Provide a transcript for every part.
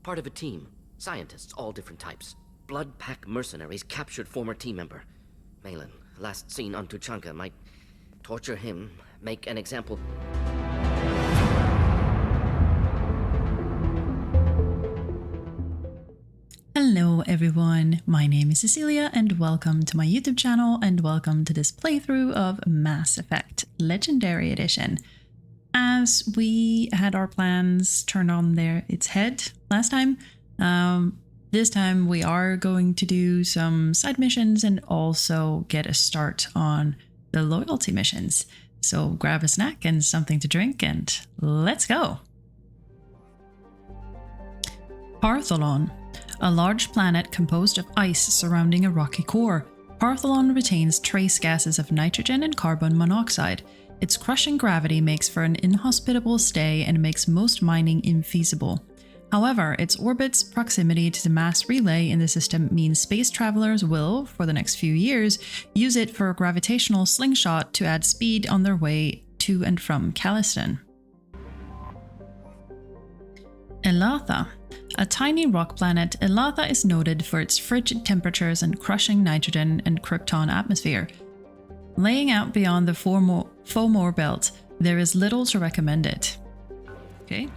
Part of a team. Scientists, all different types. Blood Pack mercenaries captured former team member. Malin, last seen on Tuchanka, might torture him, make an example. Hello everyone, my name is Cecilia and welcome to my YouTube channel and welcome to this playthrough of Mass Effect Legendary Edition. As we had our plans turned on its head last time, this time we are going to do some side missions and also get a start on the loyalty missions. So grab a snack and something to drink and let's go! Partholon. A large planet composed of ice surrounding a rocky core, Partholon retains trace gases of nitrogen and carbon monoxide. Its crushing gravity makes for an inhospitable stay and makes most mining infeasible. However, its orbit's proximity to the mass relay in the system means space travelers will, for the next few years, use it for a gravitational slingshot to add speed on their way to and from Calliston. Elatha. A tiny rock planet, Elatha is noted for its frigid temperatures and crushing nitrogen and krypton atmosphere. Laying out beyond the Fomor belt, there is little to recommend it. Okay.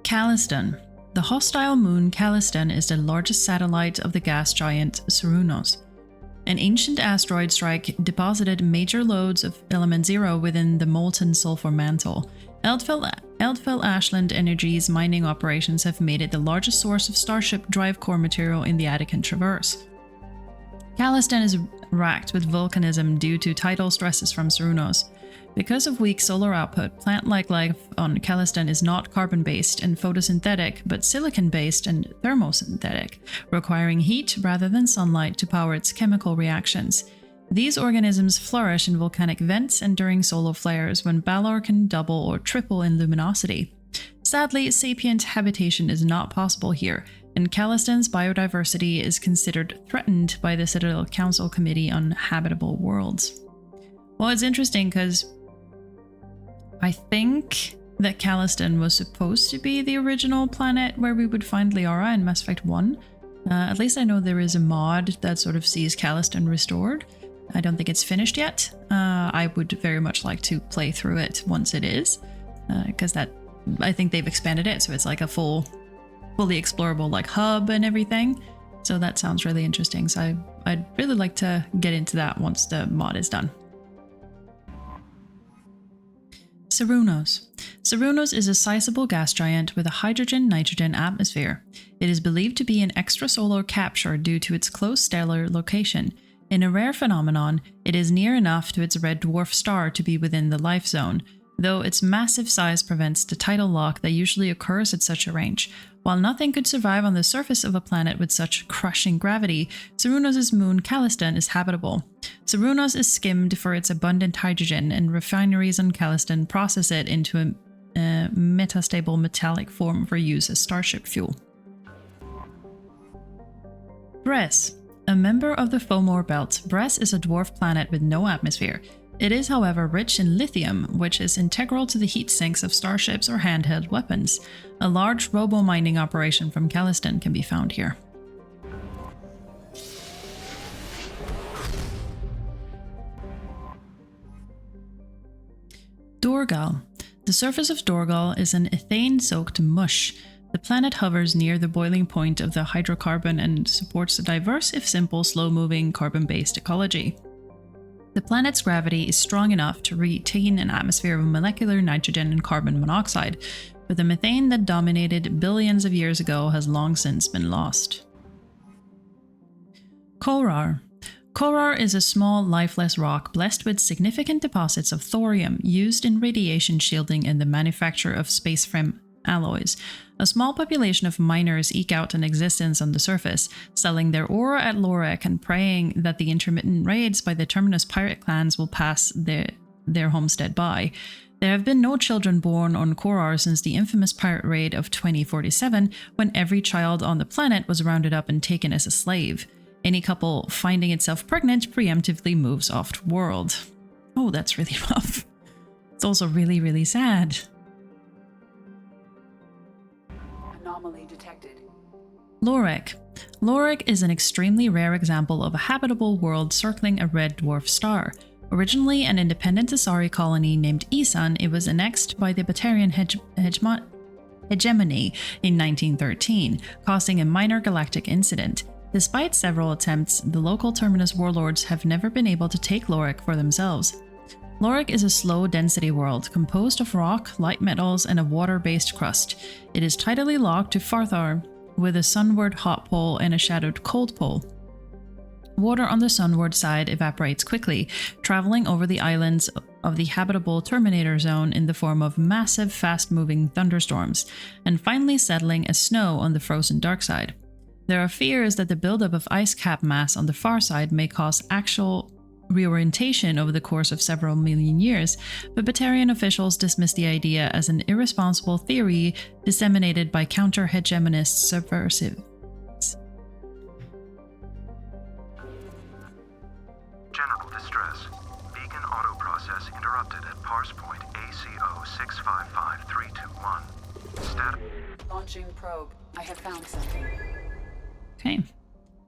Calliston. The hostile moon Calliston is the largest satellite of the gas giant Cernunnos. An ancient asteroid strike deposited major loads of Element Zero within the molten sulfur mantle. Eldfell Ashland Energy's mining operations have made it the largest source of Starship drive core material in the Attican Traverse. Calliston is racked with volcanism due to tidal stresses from Cernunnos. Because of weak solar output, plant-like life on Calliston is not carbon-based and photosynthetic, but silicon-based and thermosynthetic, requiring heat rather than sunlight to power its chemical reactions. These organisms flourish in volcanic vents and during solar flares when Balor can double or triple in luminosity. Sadly, sapient habitation is not possible here, and Calliston's biodiversity is considered threatened by the Citadel Council Committee on Habitable Worlds. Well, it's interesting because I think that Calliston was supposed to be the original planet where we would find Liara in Mass Effect 1. At least I know there is a mod that sort of sees Calliston restored. I don't think it's finished yet. I would very much like to play through it once it is, because I think they've expanded it, so it's like a fully explorable like hub and everything. So that sounds really interesting. So I'd really like to get into that once the mod is done. Cernunnos. Cernunnos is a sizable gas giant with a hydrogen-nitrogen atmosphere. It is believed to be an extrasolar capture due to its close stellar location. In a rare phenomenon, it is near enough to its red dwarf star to be within the life zone, though its massive size prevents the tidal lock that usually occurs at such a range. While nothing could survive on the surface of a planet with such crushing gravity, Cernunnos' moon Calliston is habitable. Cernunnos is skimmed for its abundant hydrogen, and refineries on Calliston process it into a metastable metallic form for use as starship fuel. Bress. A member of the Fomor belt, Bress is a dwarf planet with no atmosphere. It is, however, rich in lithium, which is integral to the heat sinks of starships or handheld weapons. A large robo-mining operation from Calliston can be found here. Dorgal. The surface of Dorgal is an ethane-soaked mush. The planet hovers near the boiling point of the hydrocarbon and supports a diverse, if simple, slow-moving, carbon-based ecology. The planet's gravity is strong enough to retain an atmosphere of molecular nitrogen and carbon monoxide, but the methane that dominated billions of years ago has long since been lost. Korar. Korar is a small, lifeless rock blessed with significant deposits of thorium used in radiation shielding and the manufacture of spaceframe alloys. A small population of miners eke out an existence on the surface, selling their ore at Lorek and praying that the intermittent raids by the Terminus pirate clans will pass their homestead by. There have been no children born on Korar since the infamous pirate raid of 2047, when every child on the planet was rounded up and taken as a slave. Any couple finding itself pregnant preemptively moves off-world. Oh, that's really rough. It's also really, really sad. Anomaly detected. Lorek. Lorek is an extremely rare example of a habitable world circling a red dwarf star. Originally an independent Asari colony named Isan, it was annexed by the Batarian hegemony in 1913, causing a minor galactic incident. Despite several attempts, the local Terminus warlords have never been able to take Lorek for themselves. Lorek is a slow-density world, composed of rock, light metals, and a water-based crust. It is tidally locked to Farthar, with a sunward hot pole and a shadowed cold pole. Water on the sunward side evaporates quickly, traveling over the islands of the habitable Terminator Zone in the form of massive, fast-moving thunderstorms, and finally settling as snow on the frozen dark side. There are fears that the buildup of ice cap mass on the far side may cause actual reorientation over the course of several million years, but Batarian officials dismiss the idea as an irresponsible theory disseminated by counter-hegemonist subversives. General distress. Beacon auto-process interrupted at parse point ACO 655321. Status. Launching probe. I have found something. Okay.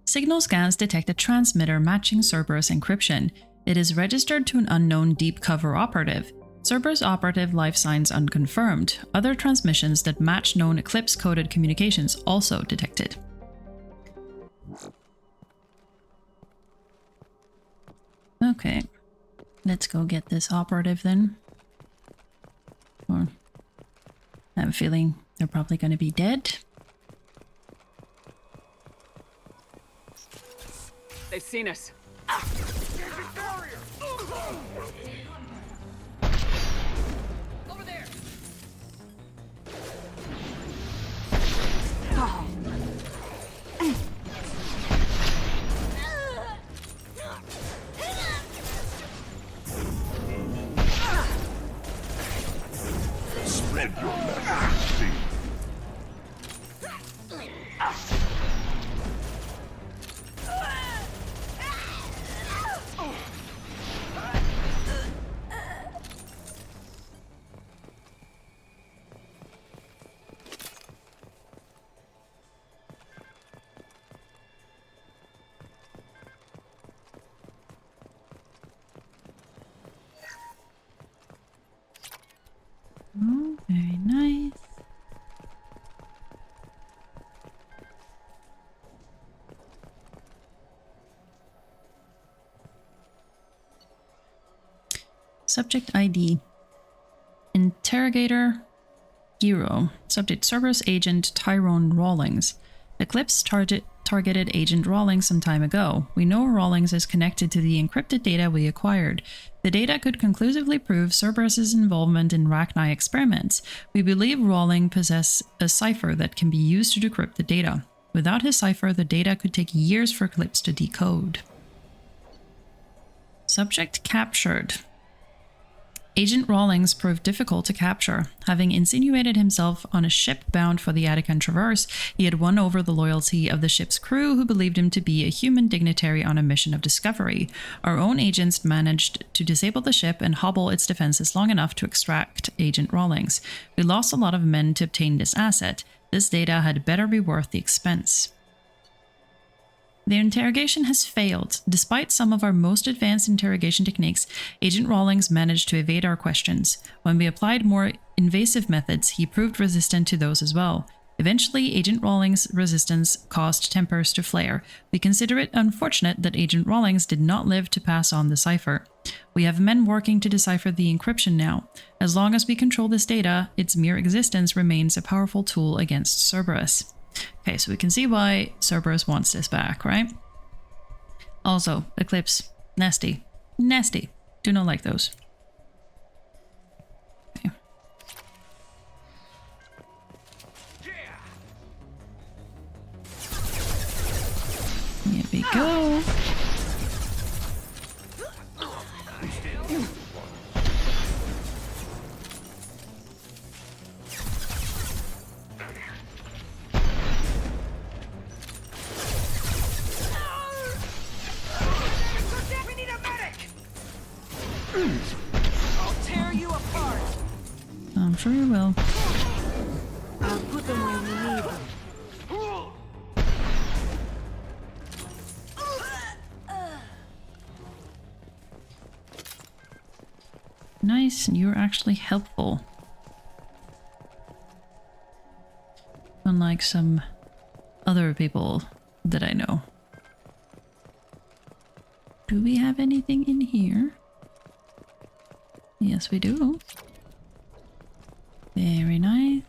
Signal scans detect a transmitter matching Cerberus encryption. It is registered to an unknown deep cover operative. Cerberus operative life signs unconfirmed. Other transmissions that match known Eclipse-coded communications also detected. Okay. Let's go get this operative then. Or I have a feeling they're probably going to be dead. They've seen us. Over there. Spread your legacy. Oh, very nice. Subject ID. Interrogator Giro. Subject Cerberus Agent Tyrone Rawlings. Eclipse targeted Agent Rawlings some time ago. We know Rawlings is connected to the encrypted data we acquired. The data could conclusively prove Cerberus's involvement in Rachni experiments. We believe Rawlings possesses a cipher that can be used to decrypt the data. Without his cipher, the data could take years for Eclipse to decode. Subject captured. Agent Rawlings proved difficult to capture. Having insinuated himself on a ship bound for the Attican Traverse, he had won over the loyalty of the ship's crew, who believed him to be a human dignitary on a mission of discovery. Our own agents managed to disable the ship and hobble its defenses long enough to extract Agent Rawlings. We lost a lot of men to obtain this asset. This data had better be worth the expense. The interrogation has failed. Despite some of our most advanced interrogation techniques, Agent Rawlings managed to evade our questions. When we applied more invasive methods, he proved resistant to those as well. Eventually, Agent Rawlings' resistance caused tempers to flare. We consider it unfortunate that Agent Rawlings did not live to pass on the cipher. We have men working to decipher the encryption now. As long as we control this data, its mere existence remains a powerful tool against Cerberus. Okay, so we can see why Cerberus wants this back, right? Also, Eclipse. Nasty. Nasty. Do not like those. Okay. Here we go. I'll tear you apart. I'm sure you will. I'll put them where we need them. Nice, you're actually helpful. Unlike some other people that I know. Do we have anything in here? Yes, we do. Very nice.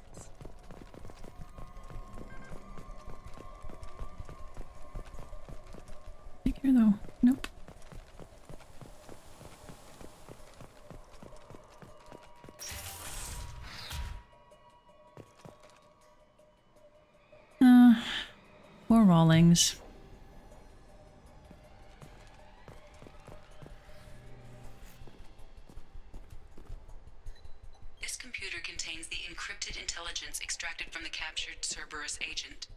Here though. Nope. More Rawlings. This computer contains the encrypted intelligence extracted from the captured Cerberus agent.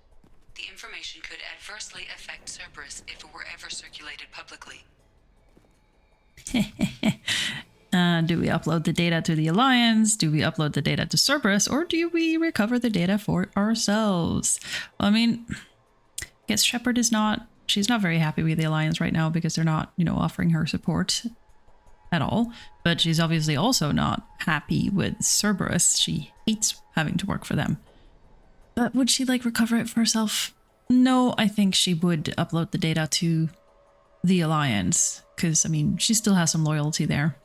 The information could adversely affect Cerberus if it were ever circulated publicly. Do we upload the data to the Alliance? Do we upload the data to Cerberus? Or do we recover the data for ourselves? Well, I mean, I guess Shepard is not... She's not very happy with the Alliance right now because they're not, you know, offering her support at all. But she's obviously also not happy with Cerberus. She hates having to work for them. But would she, like, recover it for herself? No, I think she would upload the data to the Alliance. Because, I mean, she still has some loyalty there.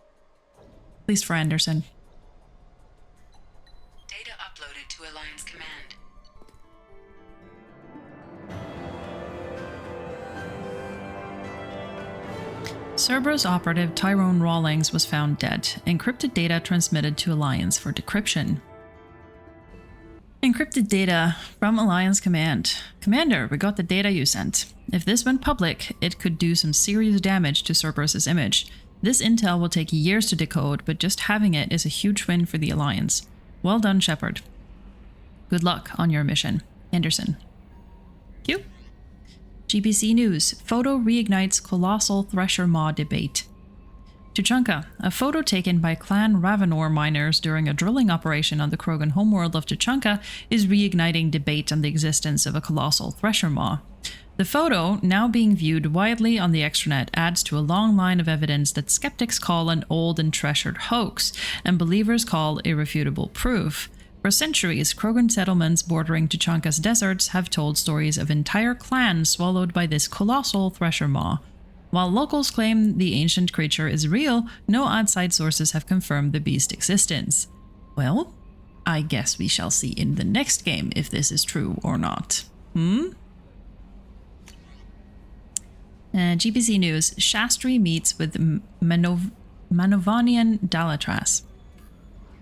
At least for Anderson. Data uploaded to Alliance Command. Cerberus operative Tyrone Rawlings was found dead. Encrypted data transmitted to Alliance for decryption. Encrypted data from Alliance Command. Commander, we got the data you sent. If this went public, it could do some serious damage to Cerberus's image. This intel will take years to decode, but just having it is a huge win for the Alliance. Well done, Shepard. Good luck on your mission. Anderson. Thank you. GBC News. Photo reignites Colossal Thresher Maw debate. Tuchanka. A photo taken by Clan Ravenor miners during a drilling operation on the Krogan homeworld of Tuchanka is reigniting debate on the existence of a Colossal Thresher Maw. The photo, now being viewed widely on the extranet, adds to a long line of evidence that skeptics call an old and treasured hoax, and believers call irrefutable proof. For centuries, Krogan settlements bordering Tuchanka's deserts have told stories of entire clans swallowed by this colossal thresher maw. While locals claim the ancient creature is real, no outside sources have confirmed the beast's existence. Well, I guess we shall see in the next game if this is true or not. GBC News. Shastri meets with Manovanian Dalatras.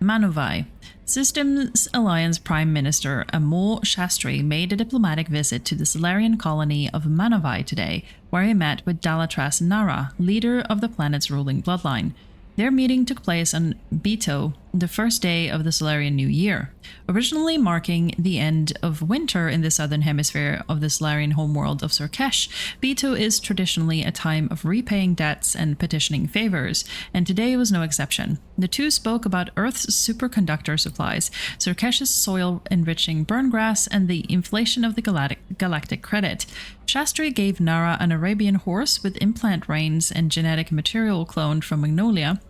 Manovai. Systems Alliance Prime Minister Amol Shastri made a diplomatic visit to the Solarian colony of Manovai today, where he met with Dalatras Nara, leader of the planet's ruling bloodline. Their meeting took place on Beto, the first day of the Solarian New Year. Originally marking the end of winter in the southern hemisphere of the Solarian homeworld of Surkesh, Beto is traditionally a time of repaying debts and petitioning favors, and today was no exception. The two spoke about Earth's superconductor supplies, Surkesh's soil-enriching burngrass, and the inflation of the galactic credit. Shastri gave Nara an Arabian horse with implant reins and genetic material cloned from Magnolia,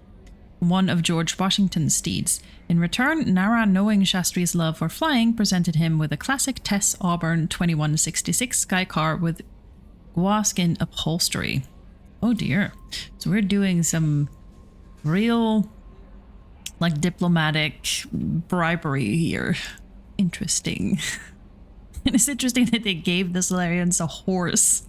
one of George Washington's steeds. In return, Nara, knowing Shastri's love for flying, presented him with a classic Tess Auburn 2166 Sky car with guaskin upholstery. Oh dear. So we're doing some real, like, diplomatic bribery here. Interesting. And it's interesting that they gave the Solarians a horse.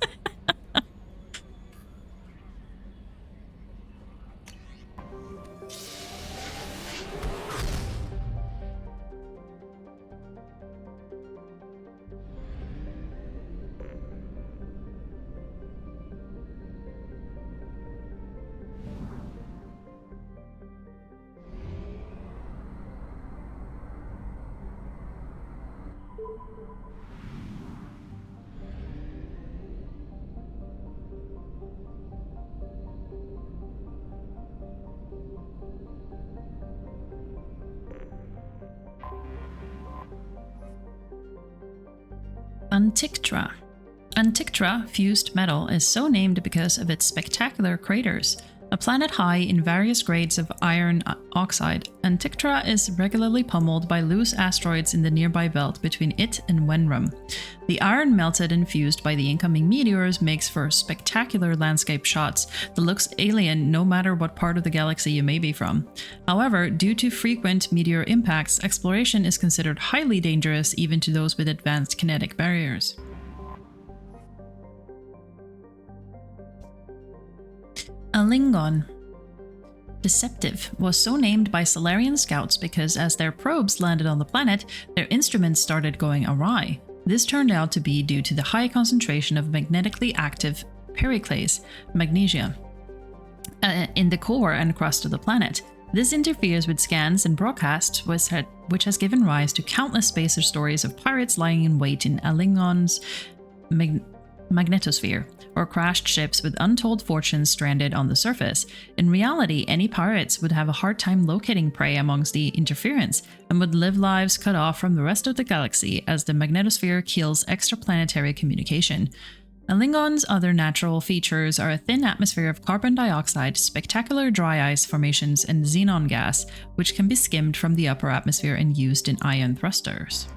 Antikythera. Antikythera fused metal is so named because of its spectacular craters. A planet high in various grades of iron oxide, Antikythera is regularly pummeled by loose asteroids in the nearby belt between it and Wenrum. The iron melted and fused by the incoming meteors makes for spectacular landscape shots that looks alien no matter what part of the galaxy you may be from. However, due to frequent meteor impacts, exploration is considered highly dangerous even to those with advanced kinetic barriers. Alingon. Deceptive was so named by Salarian scouts because as their probes landed on the planet, their instruments started going awry. This turned out to be due to the high concentration of magnetically active periclase, magnesia, in the core and crust of the planet. This interferes with scans and broadcasts, which has given rise to countless spacer stories of pirates lying in wait in Alingon's magnetosphere, or crashed ships with untold fortunes stranded on the surface. In reality, any pirates would have a hard time locating prey amongst the interference, and would live lives cut off from the rest of the galaxy as the magnetosphere kills extraplanetary communication. Alingon's other natural features are a thin atmosphere of carbon dioxide, spectacular dry ice formations, and xenon gas, which can be skimmed from the upper atmosphere and used in ion thrusters.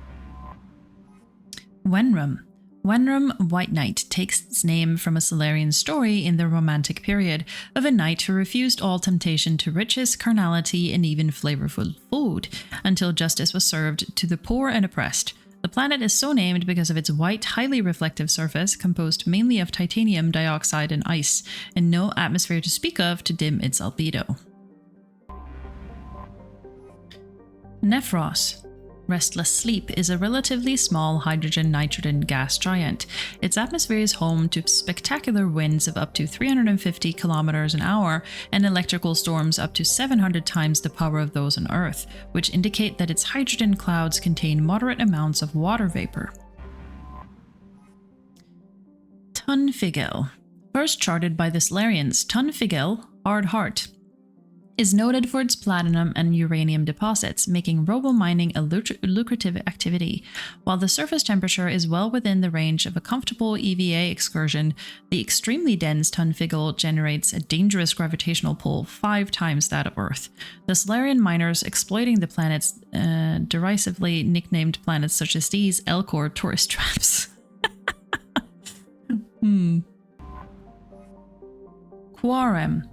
Wenrum. Wenrum White Knight takes its name from a Salarian story in the Romantic period of a knight who refused all temptation to riches, carnality, and even flavorful food, until justice was served to the poor and oppressed. The planet is so named because of its white, highly reflective surface, composed mainly of titanium dioxide and ice, and no atmosphere to speak of to dim its albedo. Nephros. Restless Sleep is a relatively small hydrogen-nitrogen gas giant. Its atmosphere is home to spectacular winds of up to 350 kilometers an hour and electrical storms up to 700 times the power of those on Earth, which indicate that its hydrogen clouds contain moderate amounts of water vapor. Tunfigel. First charted by the Salarians, Tunfigel, Hard Heart, is noted for its platinum and uranium deposits, making robo-mining a lucrative activity. While the surface temperature is well within the range of a comfortable EVA excursion, the extremely dense Tunfigel generates a dangerous gravitational pull 5 times that of Earth. The Salarian miners exploiting the planet's derisively nicknamed planets such as these Elcor tourist traps. Quarem.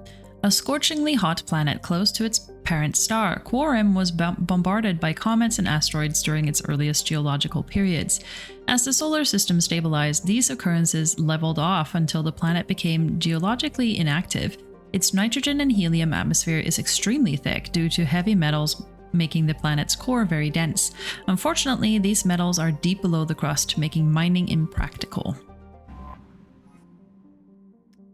A scorchingly hot planet close to its parent star, Quarem was bombarded by comets and asteroids during its earliest geological periods. As the solar system stabilized, these occurrences leveled off until the planet became geologically inactive. Its nitrogen and helium atmosphere is extremely thick due to heavy metals, making the planet's core very dense. Unfortunately, these metals are deep below the crust, making mining impractical.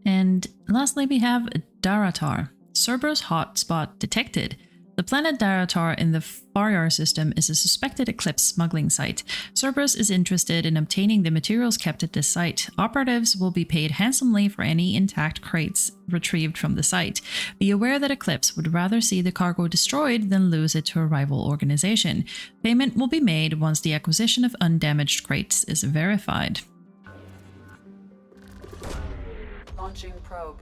And lastly, we have Daratar. Cerberus hotspot detected. The planet Daratar in the Faryar system is a suspected eclipse smuggling site. Cerberus is interested in obtaining the materials kept at this site. Operatives will be paid handsomely for any intact crates retrieved from the site. Be aware that Eclipse would rather see the cargo destroyed than lose it to a rival organization. Payment will be made once the acquisition of undamaged crates is verified. Launching probe.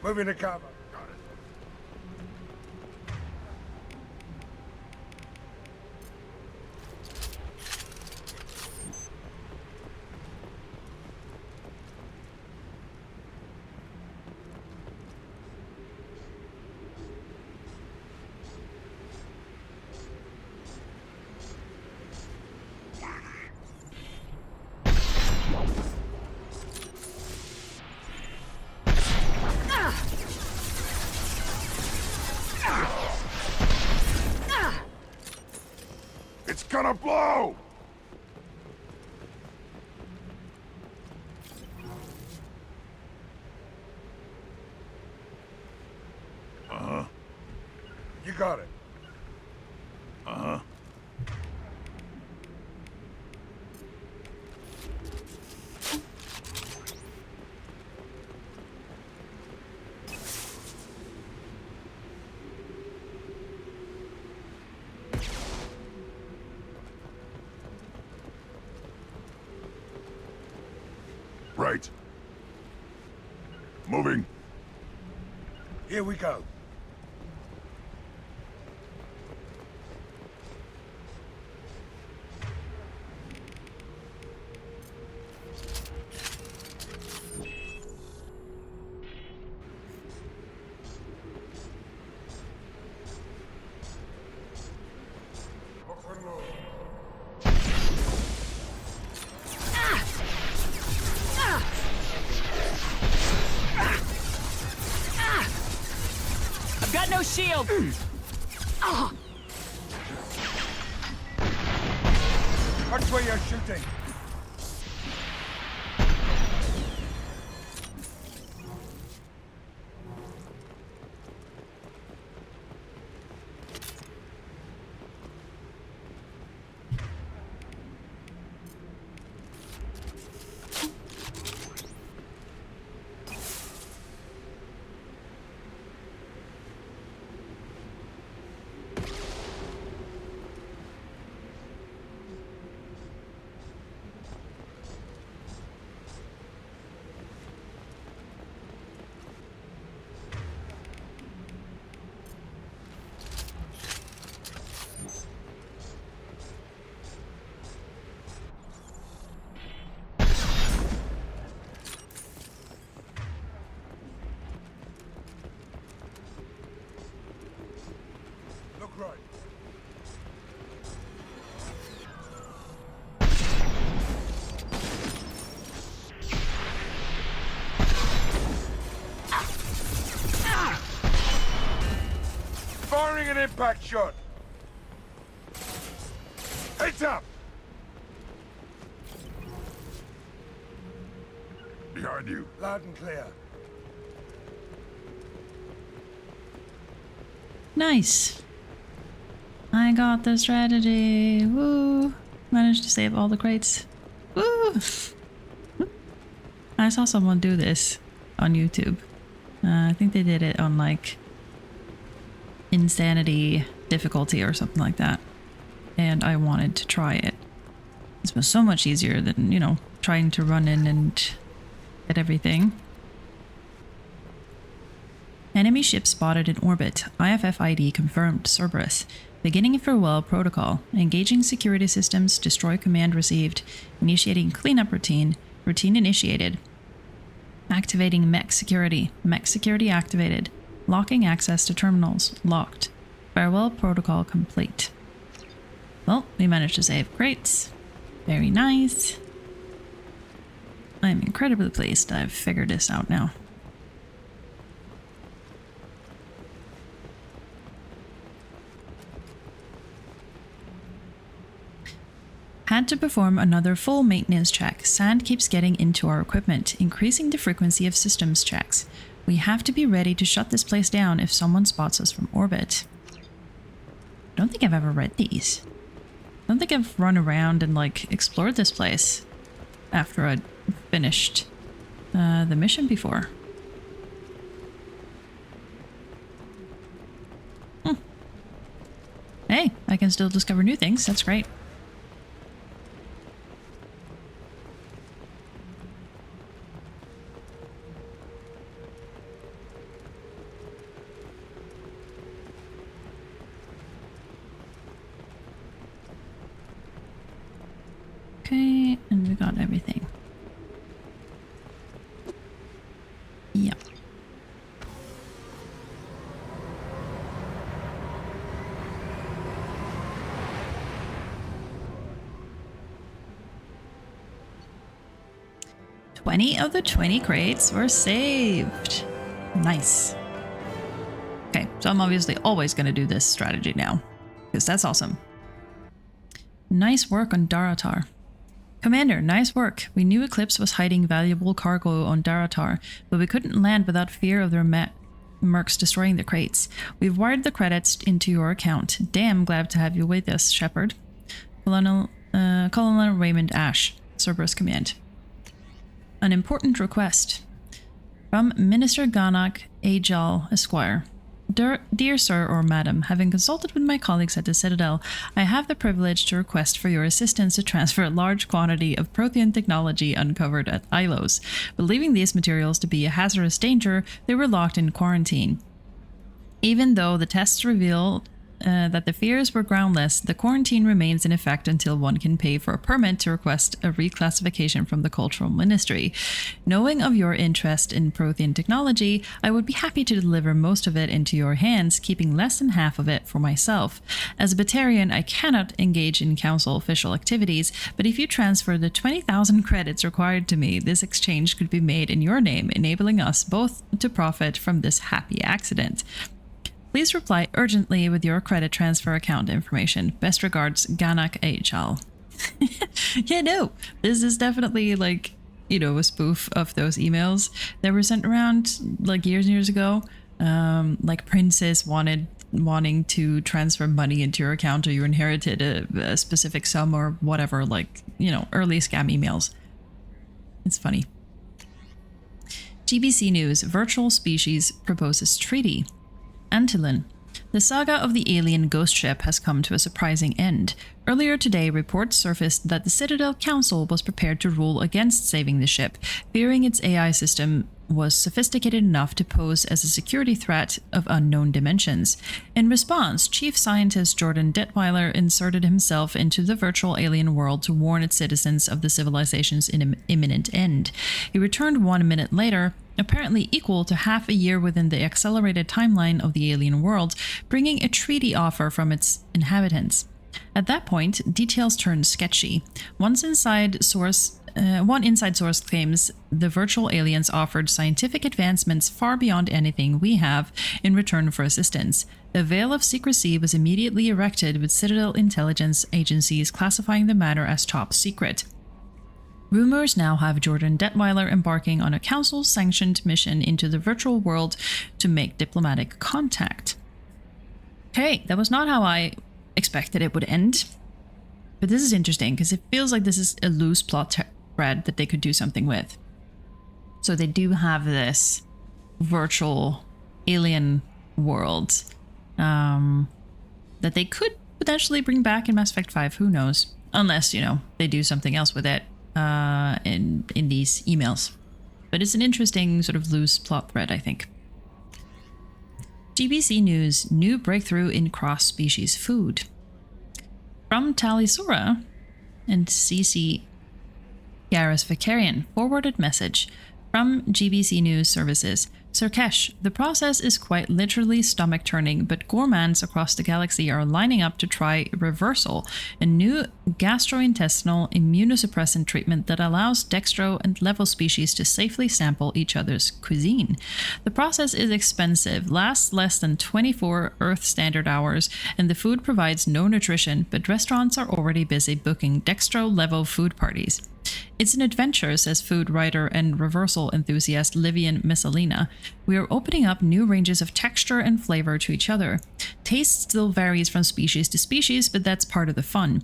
Moving to cover. gonna blow! Uh-huh. You got it. Uh-huh. Right. Moving. Here we go. I've got no shield! Watch where you're shooting. Look right. Firing an impact shot. Heads up. Behind you. Loud and clear. Nice. I got the strategy. Woo. Managed to save all the crates. Woo. I saw someone do this on YouTube. I think they did it on like insanity difficulty or something like that. And I wanted to try it. This was so much easier than, you know, trying to run in and get everything. Enemy ship spotted in orbit. IFF ID confirmed. Cerberus. Beginning farewell protocol. Engaging security systems. Destroy command received. Initiating cleanup routine. Routine initiated. Activating mech security. Mech security activated. Locking access to terminals. Locked. Farewell protocol complete. Well, we managed to save crates. Very nice. I'm incredibly pleased I've figured this out now. Had to perform another full maintenance check. Sand keeps getting into our equipment, increasing the frequency of systems checks. We have to be ready to shut this place down if someone spots us from orbit. I don't think I've ever read these. I don't think I've run around and like explored this place after I'd finished the mission before. Hey, I can still discover new things. That's great. Okay, and we got everything. Yep. "20 of the 20 crates were saved." Nice. Okay, so I'm obviously always going to do this strategy now, because that's awesome. Nice work on Daratar. Commander, nice work. We knew Eclipse was hiding valuable cargo on Daratar, but we couldn't land without fear of their mercs destroying the crates. We've wired the credits into your account. Damn glad to have you with us, Shepard. Colonel Raymond Ash, Cerberus Command. An important request. From Minister Rannoch Ajal, Esquire. Dear Sir or Madam, having consulted with my colleagues at the Citadel, I have the privilege to request for your assistance to transfer a large quantity of Prothean technology uncovered at Ilos. Believing these materials to be a hazardous danger, they were locked in quarantine. Even though the tests revealed that the fears were groundless, the quarantine remains in effect until one can pay for a permit to request a reclassification from the Cultural Ministry. Knowing of your interest in Prothean technology, I would be happy to deliver most of it into your hands, keeping less than half of it for myself. As a Batarian, I cannot engage in Council official activities, but if you transfer the 20,000 credits required to me, this exchange could be made in your name, enabling us both to profit from this happy accident. Please reply urgently with your credit transfer account information. Best regards, Rannoch Ajal. Yeah, no, this is definitely like, you know, a spoof of those emails that were sent around like years and years ago. Like Princess wanting to transfer money into your account, or you inherited a specific sum or whatever, like, you know, early scam emails. It's funny. GBC News, Virtual Species proposes treaty. Antolin. The saga of the alien ghost ship has come to a surprising end. Earlier today, reports surfaced that the Citadel Council was prepared to rule against saving the ship, fearing its AI system was sophisticated enough to pose as a security threat of unknown dimensions. In response, Chief Scientist Jordan Detweiler inserted himself into the virtual alien world to warn its citizens of the civilization's imminent end. He returned 1 minute later, apparently equal to half a year within the accelerated timeline of the alien world, bringing a treaty offer from its inhabitants. At that point, details turned sketchy. One inside source claims the virtual aliens offered scientific advancements far beyond anything we have in return for assistance. A veil of secrecy was immediately erected, with Citadel intelligence agencies classifying the matter as top secret. Rumors now have Jordan Detweiler embarking on a council-sanctioned mission into the virtual world to make diplomatic contact. Okay, that was not how I expected it would end. But this is interesting because it feels like this is a loose plot thread that they could do something with. So they do have this virtual alien world that they could potentially bring back in Mass Effect 5. Who knows? Unless, you know, they do something else with it in these emails. But it's an interesting sort of loose plot thread, I think. GBC News, new breakthrough in cross-species food. From Talisura and CC Garrus Vicarian, forwarded message from GBC News Services. Sirkesh, the process is quite literally stomach-turning, but gourmands across the galaxy are lining up to try Reversal, a new gastrointestinal immunosuppressant treatment that allows dextro and level species to safely sample each other's cuisine. The process is expensive, lasts less than 24 Earth Standard Hours, and the food provides no nutrition, but restaurants are already busy booking dextro-level food parties. It's an adventure, says food writer and Reversal enthusiast Livian Messalina. We are opening up new ranges of texture and flavor to each other. Taste still varies from species to species, but that's part of the fun.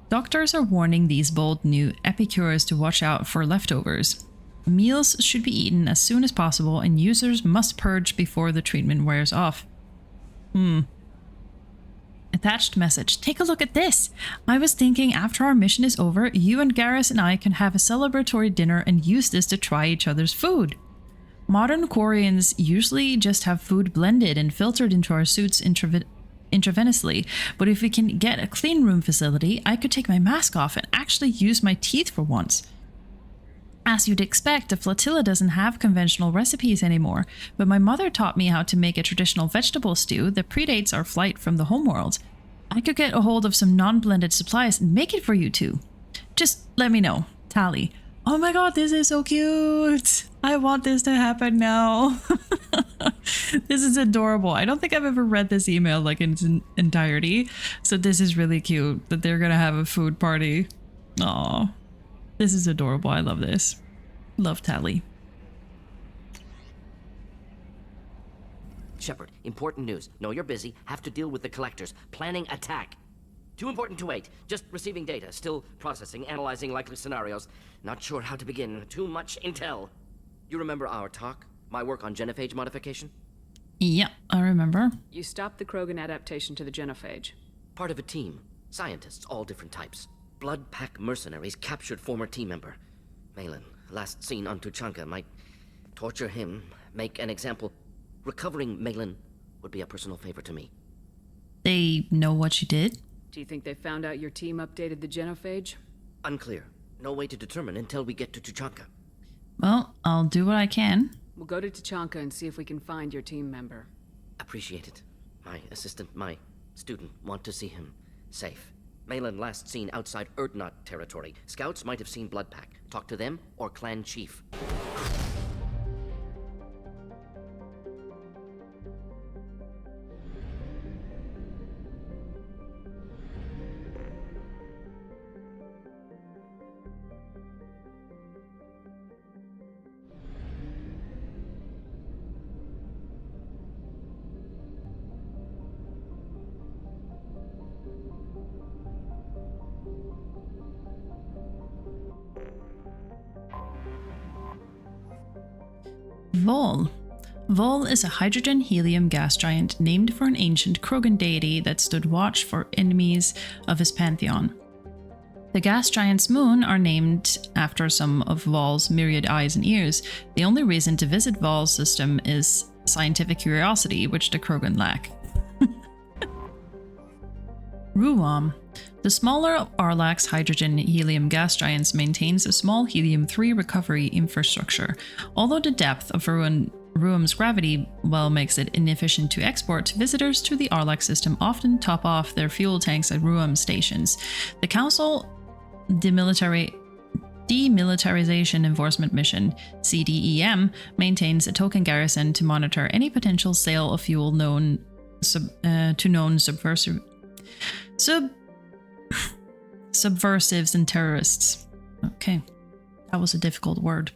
Doctors are warning these bold new epicures to watch out for leftovers. Meals should be eaten as soon as possible, and users must purge before the treatment wears off. Attached message. Take a look at this. I was thinking after our mission is over, you and Garrus and I can have a celebratory dinner and use this to try each other's food. Modern Quarians usually just have food blended and filtered into our suits intravenously, but if we can get a clean room facility, I could take my mask off and actually use my teeth for once. As you'd expect, the flotilla doesn't have conventional recipes anymore, but my mother taught me how to make a traditional vegetable stew that predates our flight from the homeworld. I could get a hold of some non-blended supplies and make it for you two. Just let me know. Tally. Oh my god, this is so cute! I want this to happen now. This is adorable. I don't think I've ever read this email like in its entirety. So this is really cute that they're gonna have a food party. Aw. This is adorable. I love this. Love Tally. Shepard, important news. Know you're busy. Have to deal with the collectors. Planning attack. Too important to wait. Just receiving data. Still processing, analyzing likely scenarios. Not sure how to begin. Too much intel. You remember our talk? My work on genophage modification? Yeah, I remember. You stopped the Krogan adaptation to the genophage. Part of a team. Scientists, all different types. Blood pack mercenaries captured former team member. Malin, last seen on Tuchanka, might torture him, make an example. Recovering Malin would be a personal favor to me. They know what you did? Do you think they found out your team updated the genophage? Unclear. No way to determine until we get to Tuchanka. Well, I'll do what I can. We'll go to Tuchanka and see if we can find your team member. Appreciate it. My assistant, my student, want to see him safe. Malin last seen outside Erdnot territory. Scouts might have seen Bloodpack. Talk to them or clan chief. Vol. Vol is a hydrogen-helium gas giant named for an ancient Krogan deity that stood watch for enemies of his pantheon. The gas giant's moon are named after some of Vol's myriad eyes and ears. The only reason to visit Vol's system is scientific curiosity, which the Krogan lack. Ruam. The smaller Arlax hydrogen-helium gas giants maintains a small helium-3 recovery infrastructure. Although the depth of Ruam's gravity makes it inefficient to export, visitors to the Arlax system often top off their fuel tanks at Ruam stations. The Council Demilitarization Enforcement Mission, CDEM, maintains a token garrison to monitor any potential sale of fuel to known subversives and terrorists. Okay, that was a difficult word.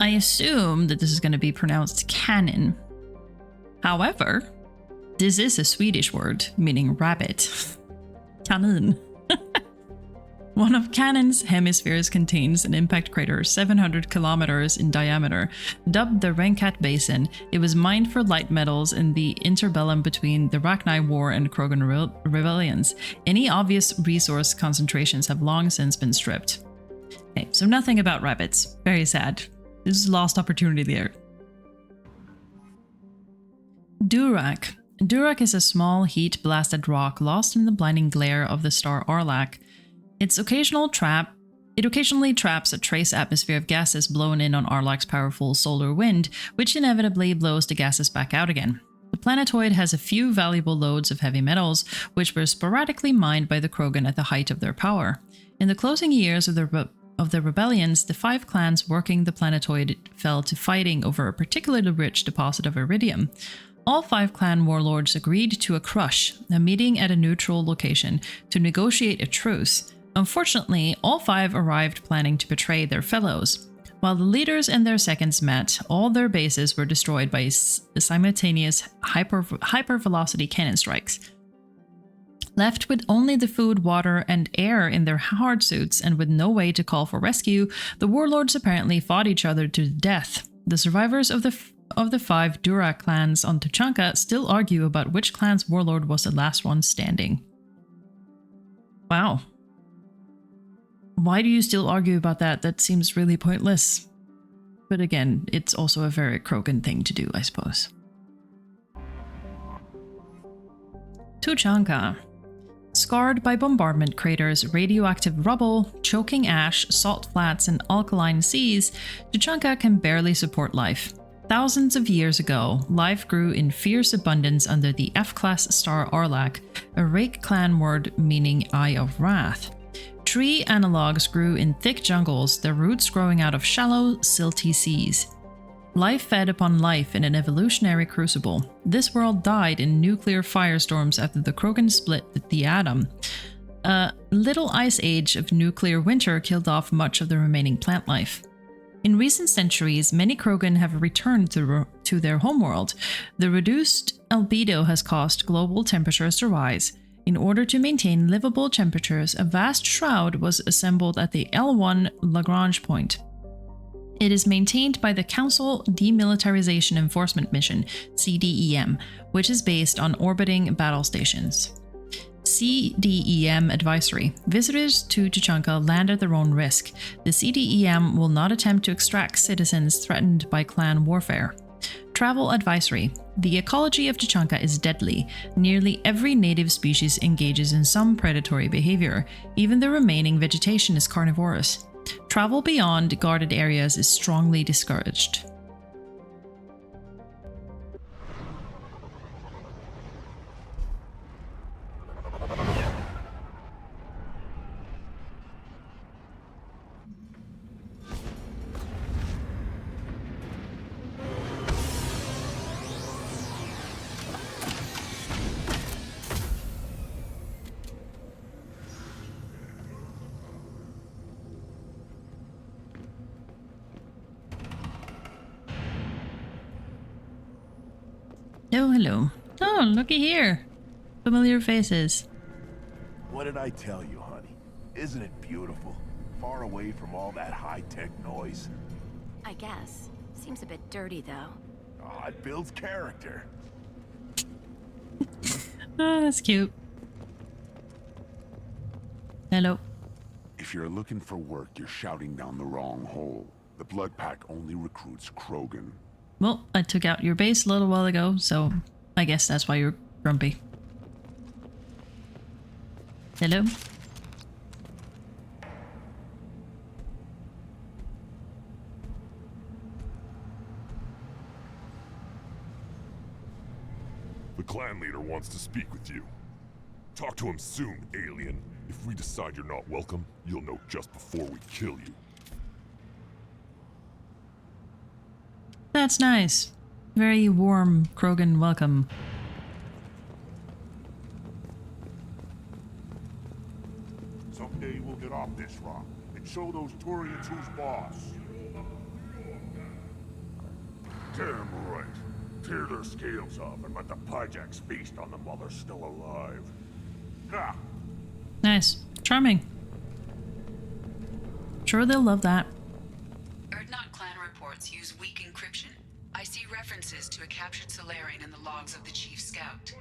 I assume that this is going to be pronounced cannon. However, this is a Swedish word meaning rabbit. Kanin. One of Cannon's hemispheres contains an impact crater 700 kilometers in diameter. Dubbed the Renkat Basin, it was mined for light metals in the interbellum between the Rachni War and Krogan rebellions. Any obvious resource concentrations have long since been stripped. Okay, so nothing about rabbits. Very sad. This is a lost opportunity there. Durak. Durak is a small heat-blasted rock lost in the blinding glare of the star Arlak. It occasionally traps a trace atmosphere of gases blown in on Arlak's powerful solar wind, which inevitably blows the gases back out again. The planetoid has a few valuable loads of heavy metals, which were sporadically mined by the Krogan at the height of their power. In the closing years of the rebellions, the 5 clans working the planetoid fell to fighting over a particularly rich deposit of iridium. All 5 clan warlords agreed to a crush, a meeting at a neutral location, to negotiate a truce. Unfortunately, all 5 arrived planning to betray their fellows. While the leaders and their seconds met, all their bases were destroyed by simultaneous hypervelocity cannon strikes. Left with only the food, water, and air in their hard suits and with no way to call for rescue, the warlords apparently fought each other to death. The survivors of the 5 Durak clans on Tuchanka still argue about which clan's warlord was the last one standing. Wow. Why do you still argue about that? That seems really pointless. But again, it's also a very Krogan thing to do, I suppose. Tuchanka. Scarred by bombardment craters, radioactive rubble, choking ash, salt flats, and alkaline seas, Tuchanka can barely support life. Thousands of years ago, life grew in fierce abundance under the F-class star Arlak, a Rake clan word meaning Eye of Wrath. Tree analogs grew in thick jungles, their roots growing out of shallow, silty seas. Life fed upon life in an evolutionary crucible. This world died in nuclear firestorms after the Krogan split the atom. A little ice age of nuclear winter killed off much of the remaining plant life. In recent centuries, many Krogan have returned to their homeworld. The reduced albedo has caused global temperatures to rise. In order to maintain livable temperatures, a vast shroud was assembled at the L1 Lagrange point. It is maintained by the Council Demilitarization Enforcement Mission, CDEM, which is based on orbiting battle stations. CDEM Advisory. Visitors to Tuchanka land at their own risk. The CDEM will not attempt to extract citizens threatened by clan warfare. Travel Advisory. The ecology of Tuchanka is deadly. Nearly every native species engages in some predatory behavior. Even the remaining vegetation is carnivorous. Travel beyond guarded areas is strongly discouraged. Oh, hello. Oh, looky here. Familiar faces. What did I tell you, honey? Isn't it beautiful? Far away from all that high-tech noise. I guess. Seems a bit dirty, though. Oh, it builds character. Oh, that's cute. Hello. If you're looking for work, you're shouting down the wrong hole. The Blood Pack only recruits Krogan. Well, I took out your base a little while ago, so I guess that's why you're grumpy. Hello? The clan leader wants to speak with you. Talk to him soon, alien. If we decide you're not welcome, you'll know just before we kill you. That's nice. Very warm Krogan welcome. Someday we'll get off this rock and show those Turians who's boss. Damn right. Tear their scales off and let the Pyjaks feast on them while they're still alive. Ha! Nice. Charming. Sure they'll love that. Erdnot clan reports use weak encryption. I see references to a captured Solarian in the logs of the Chief Scout.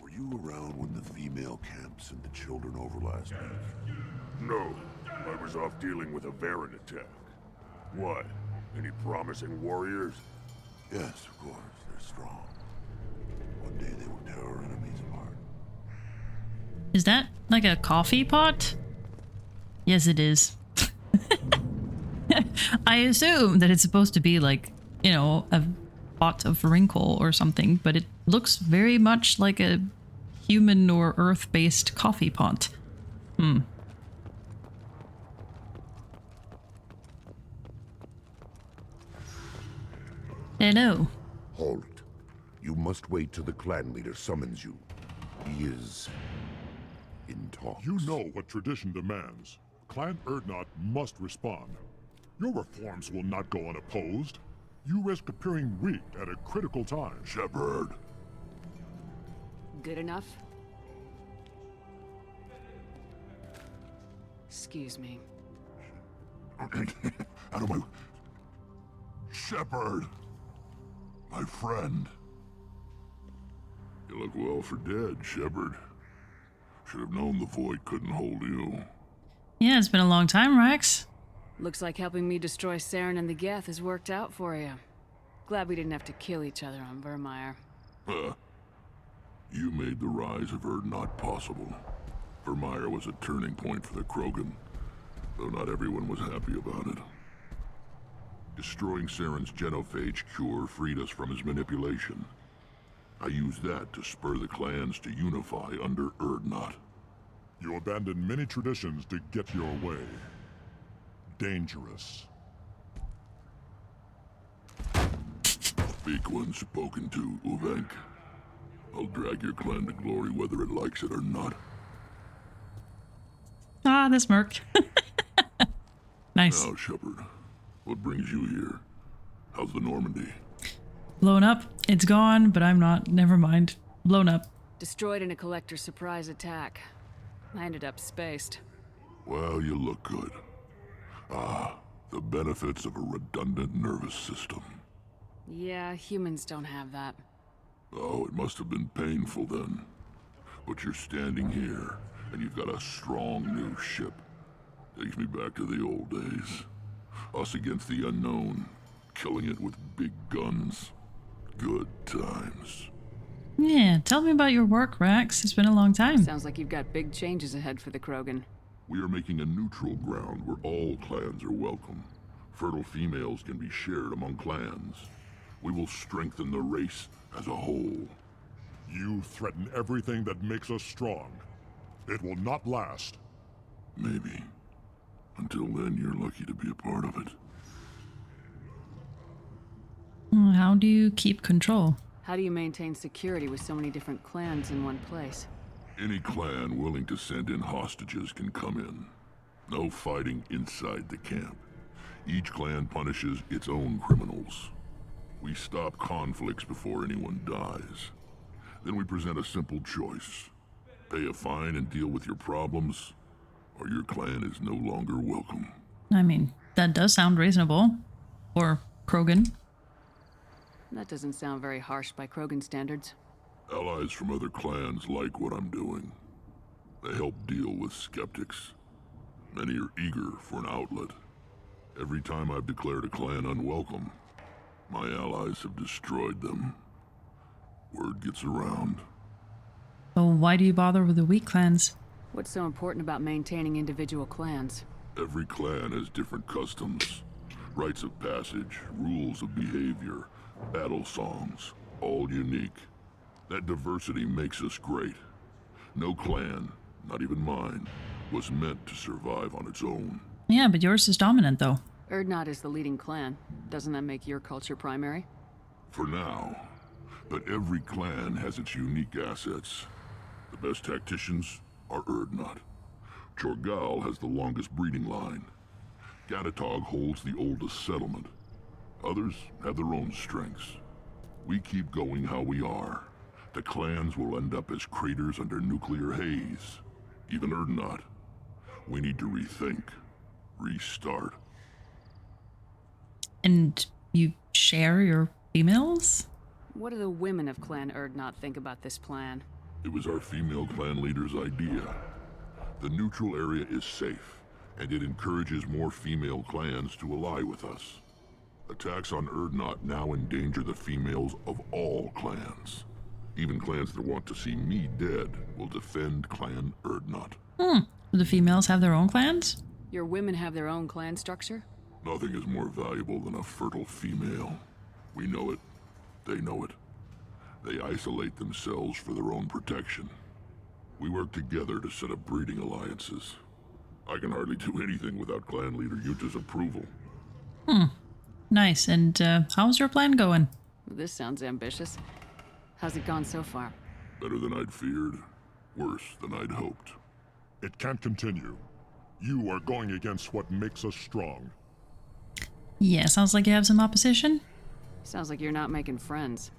Were you around when the female camps and the children over last week? No. I was off dealing with a Varen attack. What? Any promising warriors? Yes, of course. They're strong. One day they will tear our enemies apart. Is that like a coffee pot? Yes, it is. I assume that it's supposed to be like, you know, a pot of wrinkle or something, but it looks very much like a human or earth-based coffee pot. Hello. Halt. You must wait till the clan leader summons you. He is in talks. You know what tradition demands. Clan Erdnot must respond. Your reforms will not go unopposed. You risk appearing weak at a critical time. Shepard. Good enough? Excuse me. Out of my... Shepard. My friend. You look well for dead, Shepard. Should have known the Void couldn't hold you. Yeah, it's been a long time, Rex. Looks like helping me destroy Saren and the Geth has worked out for you. Glad we didn't have to kill each other on Vermeer. You made the rise of Erdnot possible. Vermeer was a turning point for the Krogan, though not everyone was happy about it. Destroying Saren's genophage cure freed us from his manipulation. I used that to spur the clans to unify under Urdnot. You abandoned many traditions to get your way. Dangerous. Speak when spoken to, Uvenk. I'll drag your clan to glory whether it likes it or not. Ah, the smirk. Nice. Now, Shepard, what brings you here? How's the Normandy? Blown up. It's gone, but I'm not. Never mind. Blown up. Destroyed in a collector surprise attack. I ended up spaced. Well, you look good. Ah, the benefits of a redundant nervous system. Yeah, humans don't have that. Oh, it must have been painful then. But you're standing here, and you've got a strong new ship. Takes me back to the old days. Us against the unknown, killing it with big guns. Good times. Yeah, tell me about your work, Rax. It's been a long time. Sounds like you've got big changes ahead for the Krogan. We are making a neutral ground where all clans are welcome. Fertile females can be shared among clans. We will strengthen the race as a whole. You threaten everything that makes us strong. It will not last. Maybe. Until then, you're lucky to be a part of it. How do you keep control? How do you maintain security with so many different clans in one place? Any clan willing to send in hostages can come in. No fighting inside the camp. Each clan punishes its own criminals. We stop conflicts before anyone dies. Then we present a simple choice. Pay a fine and deal with your problems, or your clan is no longer welcome. I mean, that does sound reasonable. Or Krogan. That doesn't sound very harsh by Krogan standards. Allies from other clans like what I'm doing. They help deal with skeptics. Many are eager for an outlet. Every time I've declared a clan unwelcome, my allies have destroyed them. Word gets around. So why do you bother with the weak clans? What's so important about maintaining individual clans? Every clan has different customs, rites of passage, rules of behavior, battle songs, all unique. That diversity makes us great. No clan, not even mine, was meant to survive on its own. Yeah, but yours is dominant, though. Urdnot is the leading clan. Doesn't that make your culture primary? For now. But every clan has its unique assets. The best tacticians are Urdnot. Chorgal has the longest breeding line. Gatatog holds the oldest settlement. Others have their own strengths. We keep going how we are. The clans will end up as craters under nuclear haze. Even Urdnot. We need to rethink. Restart. And you share your females? What do the women of Clan Urdnot think about this plan? It was our female clan leader's idea. The neutral area is safe, and it encourages more female clans to ally with us. Attacks on Urdnot now endanger the females of all clans. Even clans that want to see me dead will defend Clan Urdnot. Do the females have their own clans? Your women have their own clan structure? Nothing is more valuable than a fertile female. We know it. They know it. They isolate themselves for their own protection. We work together to set up breeding alliances. I can hardly do anything without clan leader Yuta's approval. Nice. And how's your plan going? This sounds ambitious. How's it gone so far? Better than I'd feared. Worse than I'd hoped. It can't continue. You are going against what makes us strong. Yeah, sounds like you have some opposition. Sounds like you're not making friends.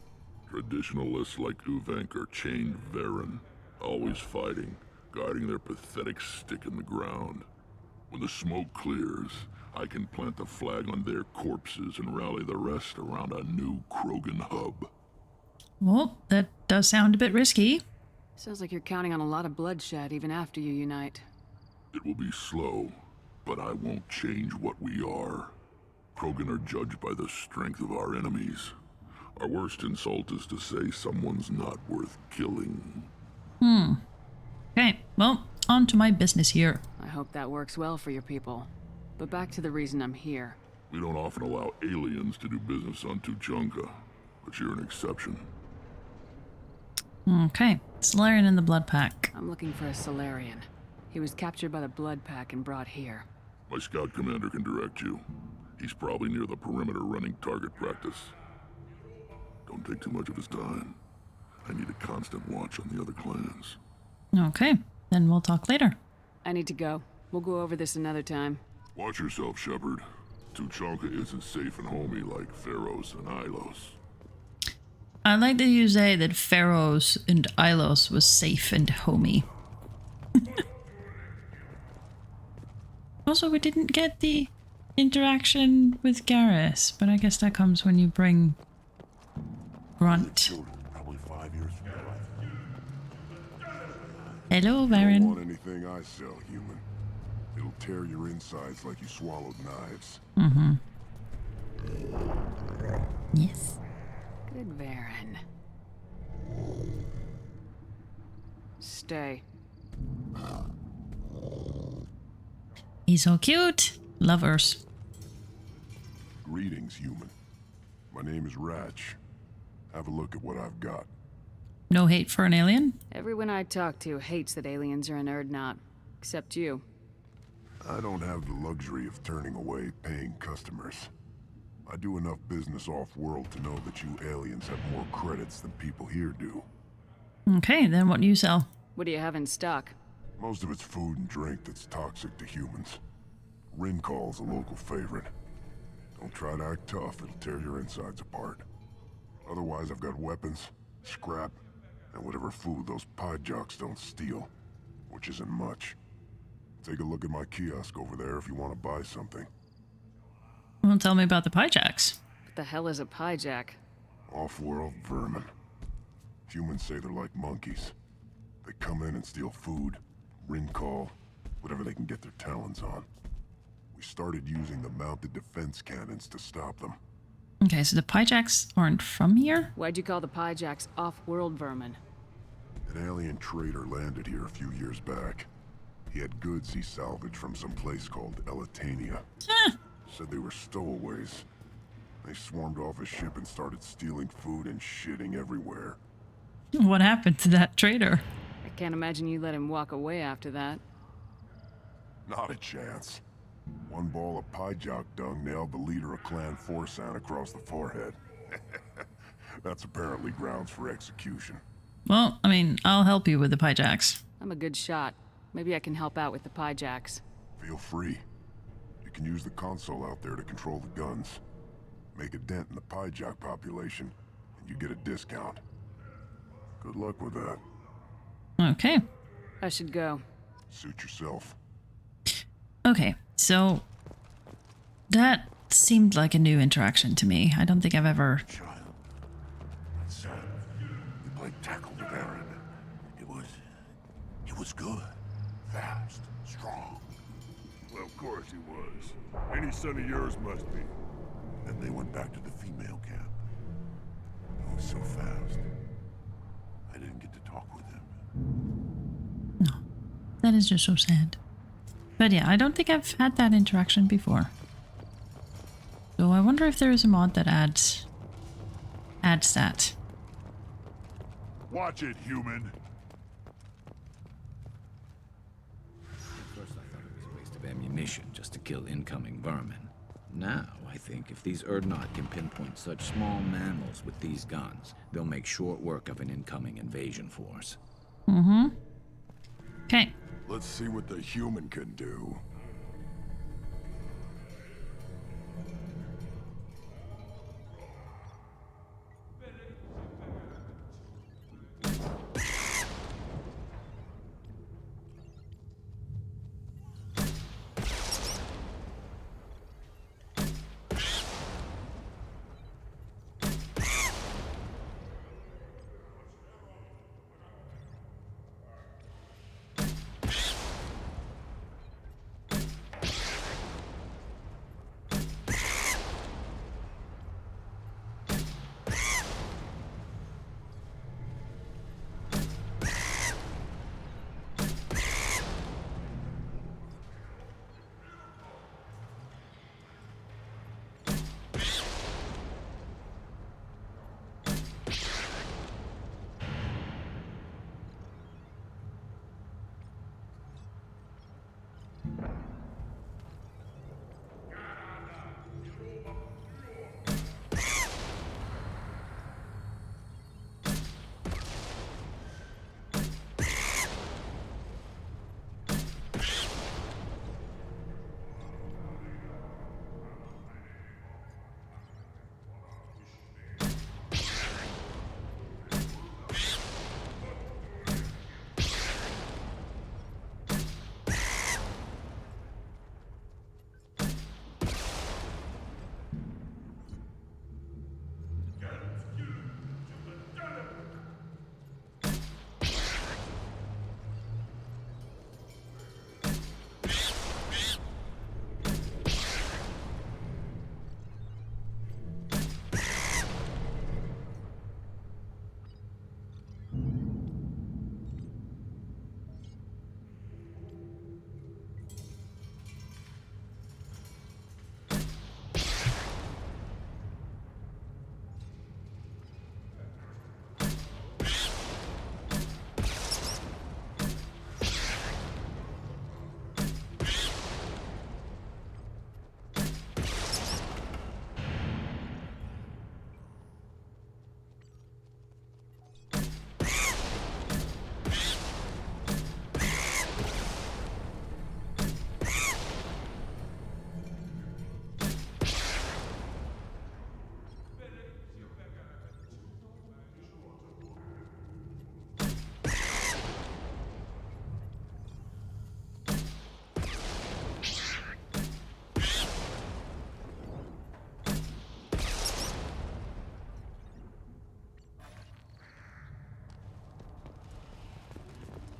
Traditionalists like Uvenk are chained Varen, always fighting, guarding their pathetic stick in the ground. When the smoke clears, I can plant the flag on their corpses and rally the rest around a new Krogan hub. Well, that does sound a bit risky. Sounds like you're counting on a lot of bloodshed even after you unite. It will be slow, but I won't change what we are. Krogan are judged by the strength of our enemies. Our worst insult is to say someone's not worth killing. Okay, well, on to my business here. I hope that works well for your people. But back to the reason I'm here. We don't often allow aliens to do business on Tuchanka, but you're an exception. Okay. Solarian in the blood pack. I'm looking for a Solarian. He was captured by the blood pack and brought here. My scout commander can direct you. He's probably near the perimeter running target practice. Don't take too much of his time. I need a constant watch on the other clans. Okay. Then we'll talk later. I need to go. We'll go over this another time. Watch yourself, Shepard. Tuchanka isn't safe and homey like Pharaohs and Ilos. I like that you say that Pharaohs and Ilos was safe and homey. Also, we didn't get the interaction with Garrus, but I guess that comes when you bring Grunt. Children, probably 5 years from now. Hello, Don't Baron. want anything I sell, human. It'll tear your insides like you swallowed knives. Mm-hmm. Yes. Good Baron. Stay. He's so cute. Lovers. Greetings, human. My name is Ratch. Have a look at what I've got. No hate for an alien? Everyone I talk to hates that aliens are an Urdnot. Except you. I don't have the luxury of turning away paying customers. I do enough business off-world to know that you aliens have more credits than people here do. Okay, then what do you sell? What do you have in stock? Most of it's food and drink that's toxic to humans. Rincall's a local favorite. Don't try to act tough, it'll tear your insides apart. Otherwise, I've got weapons, scrap, and whatever food those pie jocks don't steal. Which isn't much. Take a look at my kiosk over there if you want to buy something. Well, tell me about the Pyjax. What the hell is a Pyjack? Off-world vermin. Humans say they're like monkeys. They come in and steal food, Rincall, whatever they can get their talons on. We started using the mounted defense cannons to stop them. Okay, so the Pyjax aren't from here? Why'd you call the Pyjacks off-world vermin? An alien trader landed here a few years back. He had goods he salvaged from some place called Elitania. Said they were stowaways. They swarmed off his ship and started stealing food and shitting everywhere. What happened to that trader? I can't imagine you let him walk away after that. Not a chance. One ball of Pyjak dung nailed the leader of Clan Forsan across the forehead. That's apparently grounds for execution. Well, I mean, I'll help you with the Pyjax. I'm a good shot. Maybe I can help out with the Pyjacks. Feel free. You can use the console out there to control the guns. Make a dent in the Pyjak population, and you get a discount. Good luck with that. Okay. I should go. Suit yourself. Okay, so that seemed like a new interaction to me. I don't think I've ever... Child. Son. You played tackle with Aaron. It was good. Fast. Strong. Well, of course he was. Any son of yours must be. Then they went back to the female camp. He was so fast. I didn't get to talk with him. No, that is just so sad. But yeah, I don't think I've had that interaction before. So I wonder if there is a mod that adds that. Watch it, human. At first I thought it was a waste of ammunition just to kill incoming vermin. Now, I think if these Urdnot can pinpoint such small mammals with these guns, they'll make short work of an incoming invasion force. Mm-hmm. Okay. Let's see what the human can do.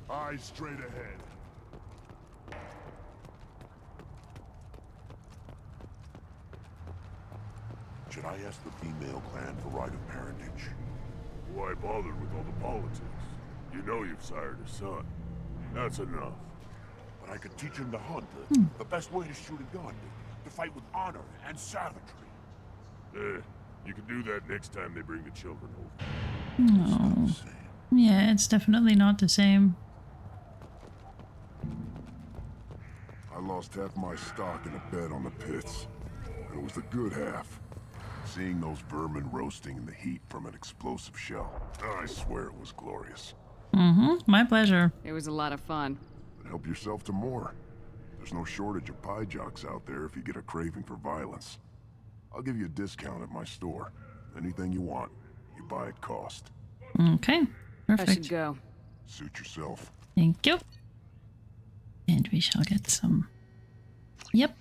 Eyes straight ahead. Should I ask the female clan for right of parentage? Why bother with all the politics? You know you've sired a son. That's enough. But I could teach him to hunt, the best way to shoot a gun, to fight with honor and savagery. You can do that next time they bring the children over. No. Yeah, it's definitely not the same. I lost half my stock in a bet on the pits. It was the good half. Seeing those vermin roasting in the heat from an explosive shell, I swear it was glorious. My pleasure. It was a lot of fun. But help yourself to more. There's no shortage of pie jocks out there if you get a craving for violence. I'll give you a discount at my store. Anything you want, you buy at cost. Okay, I perfect. should go. Suit yourself. Thank you. And we shall get some. Yep.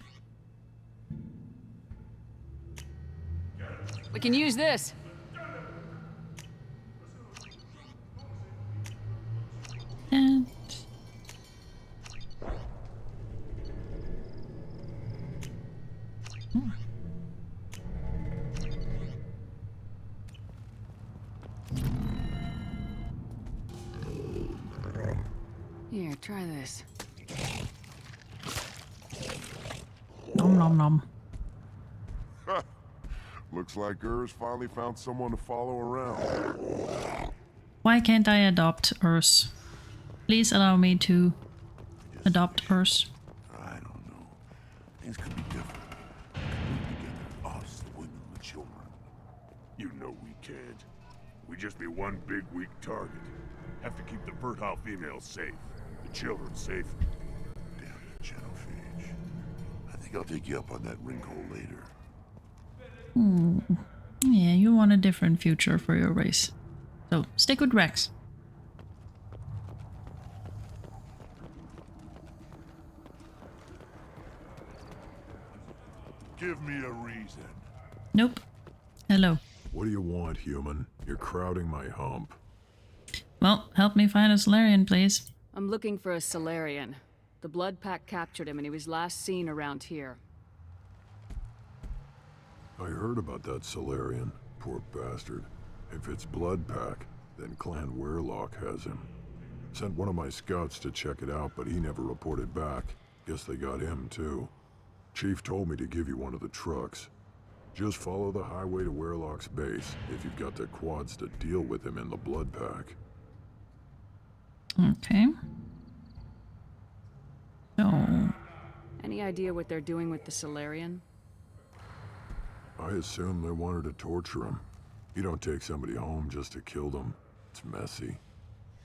We can use this. And Here, try this. nom nom nom. Looks like Urs finally found someone to follow around. Why can't I adopt Urs? Please allow me to adopt Urs. I don't know. Things could be different. We could live together, us, the women, the children. You know we can't. We just be one big weak target. Have to keep the fertile females safe. The children safe. Damn it, Genophage. I think I'll take you up on that wrinkle later. Yeah, you want a different future for your race. So, stick with Rex. Give me a reason. Nope. Hello. What do you want, human? You're crowding my hump. Well, help me find a Solarian, please. I'm looking for a Solarian. The Blood Pack captured him and he was last seen around here. I heard about that Solarian. Poor bastard. If it's Blood Pack, then Clan Werlock has him. Sent one of my scouts to check it out, but he never reported back. Guess they got him, too. Chief told me to give you one of the trucks. Just follow the highway to Werlock's base if you've got the quads to deal with him in the Blood Pack. Okay. So, Any idea what they're doing with the Solarian? I assume they wanted to torture him. You don't take somebody home just to kill them. It's messy.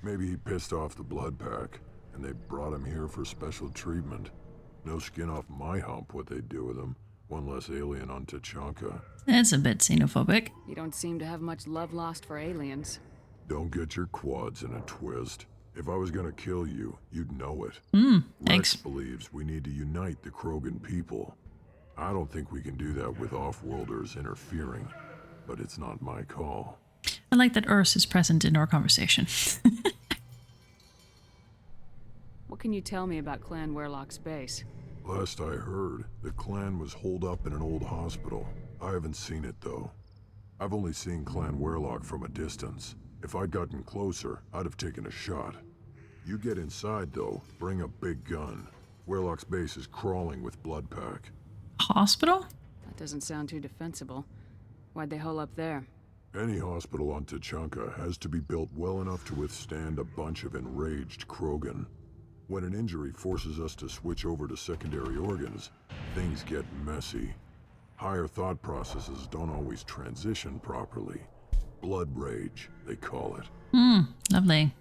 Maybe he pissed off the Blood Pack, and they brought him here for special treatment. No skin off my hump what they'd do with him. One less alien on Tuchanka. that's a bit xenophobic. You don't seem to have much love lost for aliens. Don't get your quads in a twist. If I was gonna kill you, you'd know it. Thanks. Rex believes we need to unite the Krogan people. I don't think we can do that with off-worlders interfering, but it's not my call. I like that Urs is present in our conversation. What can you tell me about Clan Werlock's base? Last I heard, the clan was holed up in an old hospital. I haven't seen it, though. I've only seen Clan Werlock from a distance. If I'd gotten closer, I'd have taken a shot. You get inside, though, bring a big gun. Werlock's base is crawling with Blood Pack. Hospital? That doesn't sound too defensible. Why'd they hole up there? Any hospital on Tuchanka has to be built well enough to withstand a bunch of enraged Krogan. When an injury forces us to switch over to secondary organs, things get messy. Higher thought processes don't always transition properly. Blood rage, they call it. Lovely.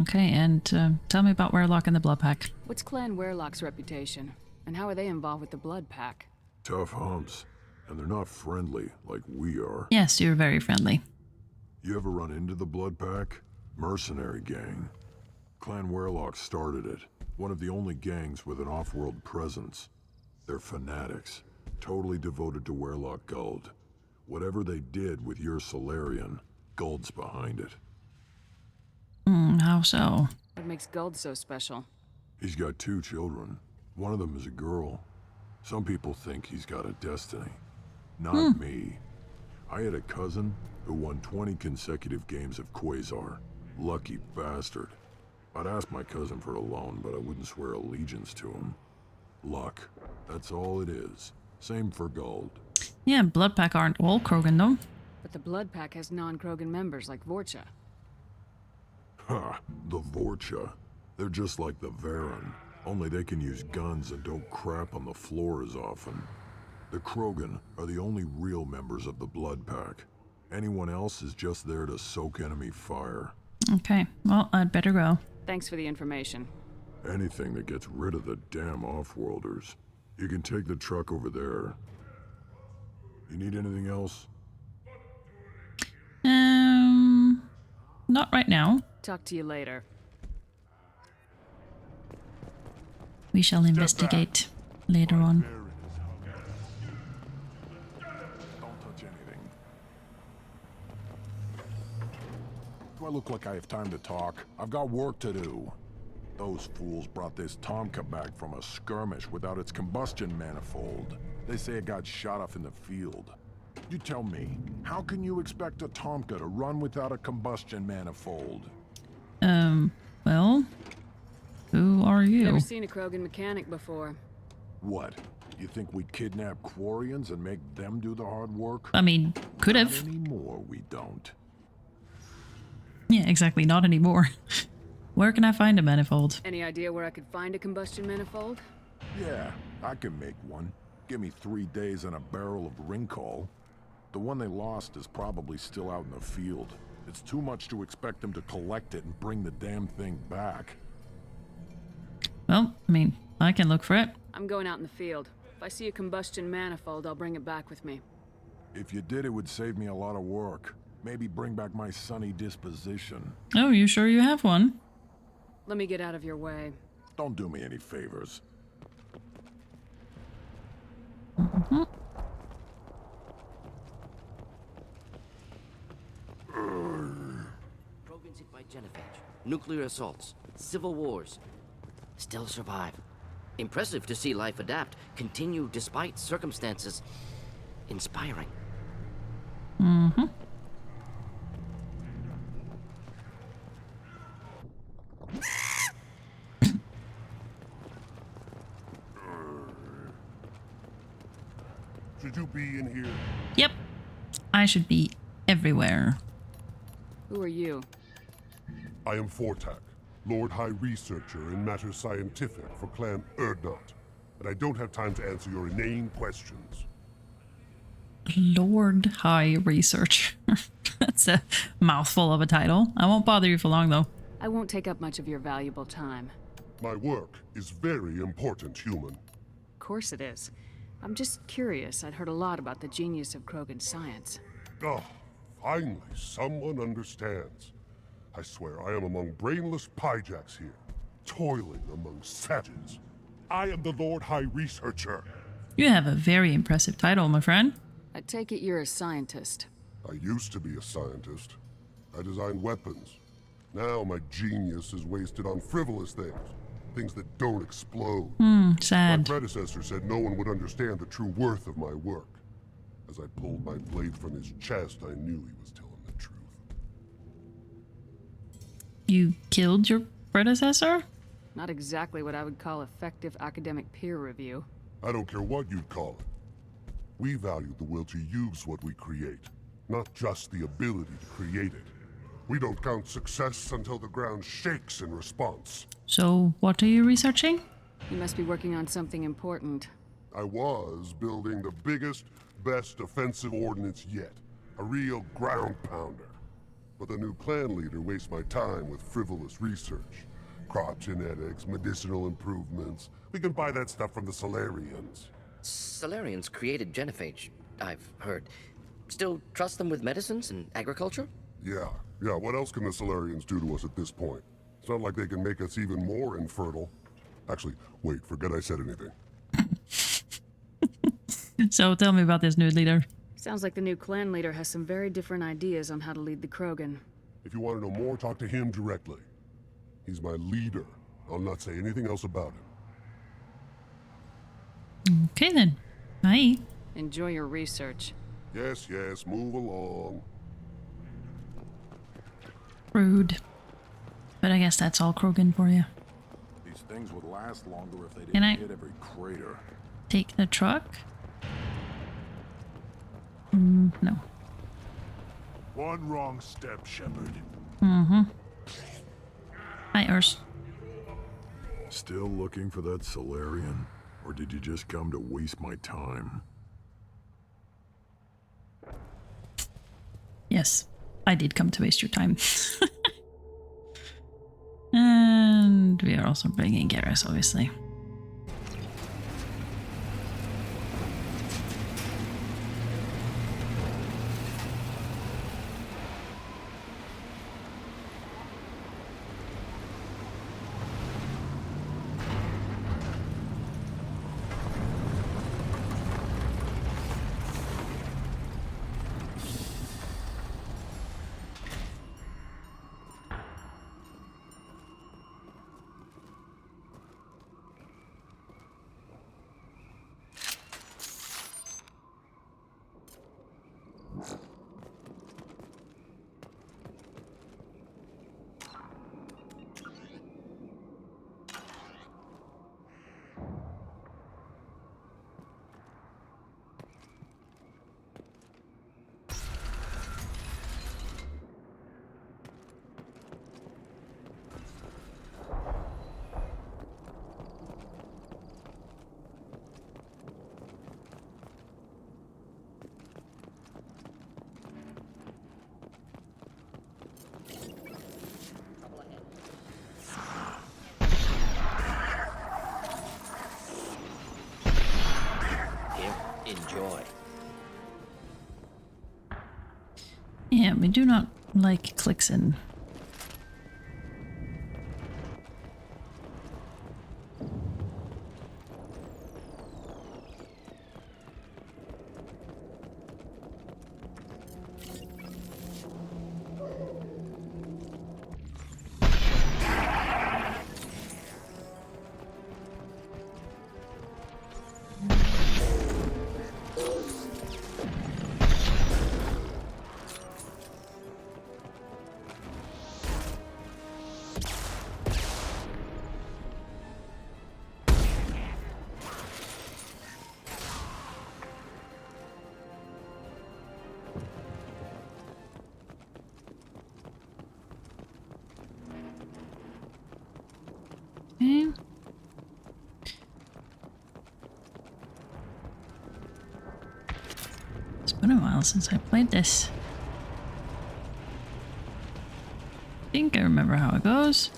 Okay, and tell me about Werlock and the Blood Pack. What's Clan Werlock's reputation? And how are they involved with the Blood Pack? Tough humps, and they're not friendly like we are. Yes, you're very friendly. You ever run into the Blood Pack? Mercenary gang. Clan Werlock started it. One of the only gangs with an off-world presence. They're fanatics, totally devoted to Werlock Guld. Whatever they did with your Solarian, Guld's behind it. How so? What makes Gold so special? He's got 2 children. One of them is a girl. Some people think he's got a destiny. Not me. I had a cousin who won 20 consecutive games of Quasar. Lucky bastard. I'd ask my cousin for a loan, but I wouldn't swear allegiance to him. Luck. That's all it is. Same for Gold. Yeah, Blood Pack aren't all Krogan, though. But the Blood Pack has non-Krogan members like Vorcha. Ha! The Vorcha. They're just like the Varen. Only they can use guns and don't crap on the floor as often. The Krogan are the only real members of the Blood Pack. Anyone else is just there to soak enemy fire. Okay, well, I'd better go. Thanks for the information. Anything that gets rid of the damn off-worlders. You can take the truck over there. You need anything else? Not right now. Talk to you later. We shall investigate later on. Don't touch anything. Do I look like I have time to talk? I've got work to do. Those fools brought this Tuchanka back from a skirmish without its combustion manifold. They say it got shot off in the field. You tell me, how can you expect a Tuchanka to run without a combustion manifold? Well, who are you? Never seen a Krogan mechanic before. What? You think we kidnap Quarians and make them do the hard work? I mean, could have. Not anymore, we don't. Yeah, exactly, not anymore. Where can I find a manifold? Any idea where I could find a combustion manifold? Yeah, I can make one. Give me 3 days and a barrel of Rincol. The one they lost is probably still out in the field. It's too much to expect them to collect it and bring the damn thing back. Well, I mean, I can look for it. I'm going out in the field. If I see a combustion manifold, I'll bring it back with me. If you did, it would save me a lot of work. Maybe bring back my sunny disposition. Oh, you sure you have one? Let me get out of your way. Don't do me any favors. Krogans hit by genophage, nuclear assaults, civil wars. Still survive. Impressive to see life adapt, continue despite circumstances. Inspiring. Should you be in here? Yep. I should be everywhere. Who are you? I am Fortak, Lord High Researcher in matters scientific for Clan Urdnot, and I don't have time to answer your inane questions. Lord High Researcher. That's a mouthful of a title. I won't bother you for long, though. I won't take up much of your valuable time. My work is very important, human. Of course it is. I'm just curious. I'd heard a lot about the genius of Krogan science. Oh, finally, someone understands. I swear I am among brainless pyjacks here, toiling among savages. I am the Lord High Researcher. You have a very impressive title, my friend. I take it you're a scientist. I used to be a scientist. I designed weapons. Now my genius is wasted on frivolous things that don't explode. Sad. My predecessor said no one would understand the true worth of my work. As I pulled my blade from his chest, I knew he was telling the truth. You killed your predecessor? Not exactly what I would call effective academic peer review. I don't care what you'd call it. We value the will to use what we create, not just the ability to create it. We don't count success until the ground shakes in response. So, what are you researching? You must be working on something important. I was building the biggest, best offensive ordnance yet. A real ground pounder. But the new clan leader wastes my time with frivolous research. Crop genetics, medicinal improvements. We can buy that stuff from the Salarians. Salarians created genophage, I've heard. Still trust them with medicines and agriculture? Yeah, what else can the Salarians do to us at this point? It's not like they can make us even more infertile. Actually, wait, forget I said anything. So, tell me about this new leader. Sounds like the new clan leader has some very different ideas on how to lead the Krogan. If you want to know more, talk to him directly. He's my leader. I'll not say anything else about him. Okay then. Bye. Enjoy your research. Yes, yes, move along. Rude. But I guess that's all Krogan for you. These things would last longer if they Can didn't I- hit every crater. Take the truck? No. One wrong step, Shepard. Mm-hmm. Hi, Urs. Still looking for that Solarian? Or did you just come to waste my time? Yes, I did come to waste your time. And we are also bringing Garrus, obviously. Enjoy. Yeah, we do not like clicks in. Okay. It's been a while since I played this. I think I remember how it goes.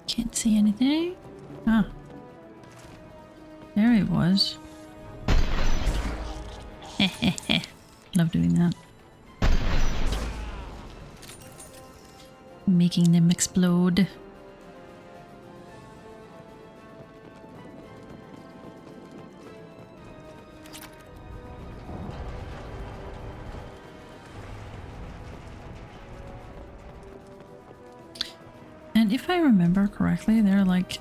Can't see anything. Ah. There he was. Love doing that. Making them explode. And if I remember correctly, they're like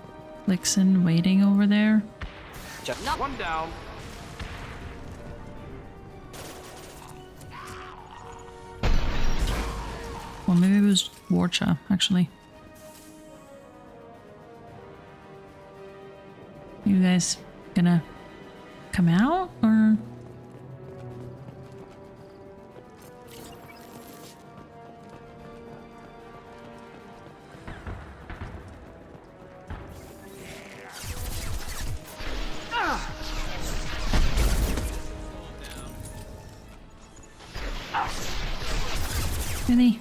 Lixen waiting over there. Just one down. Or maybe it was Warcha, actually. You guys gonna come out, or? Really?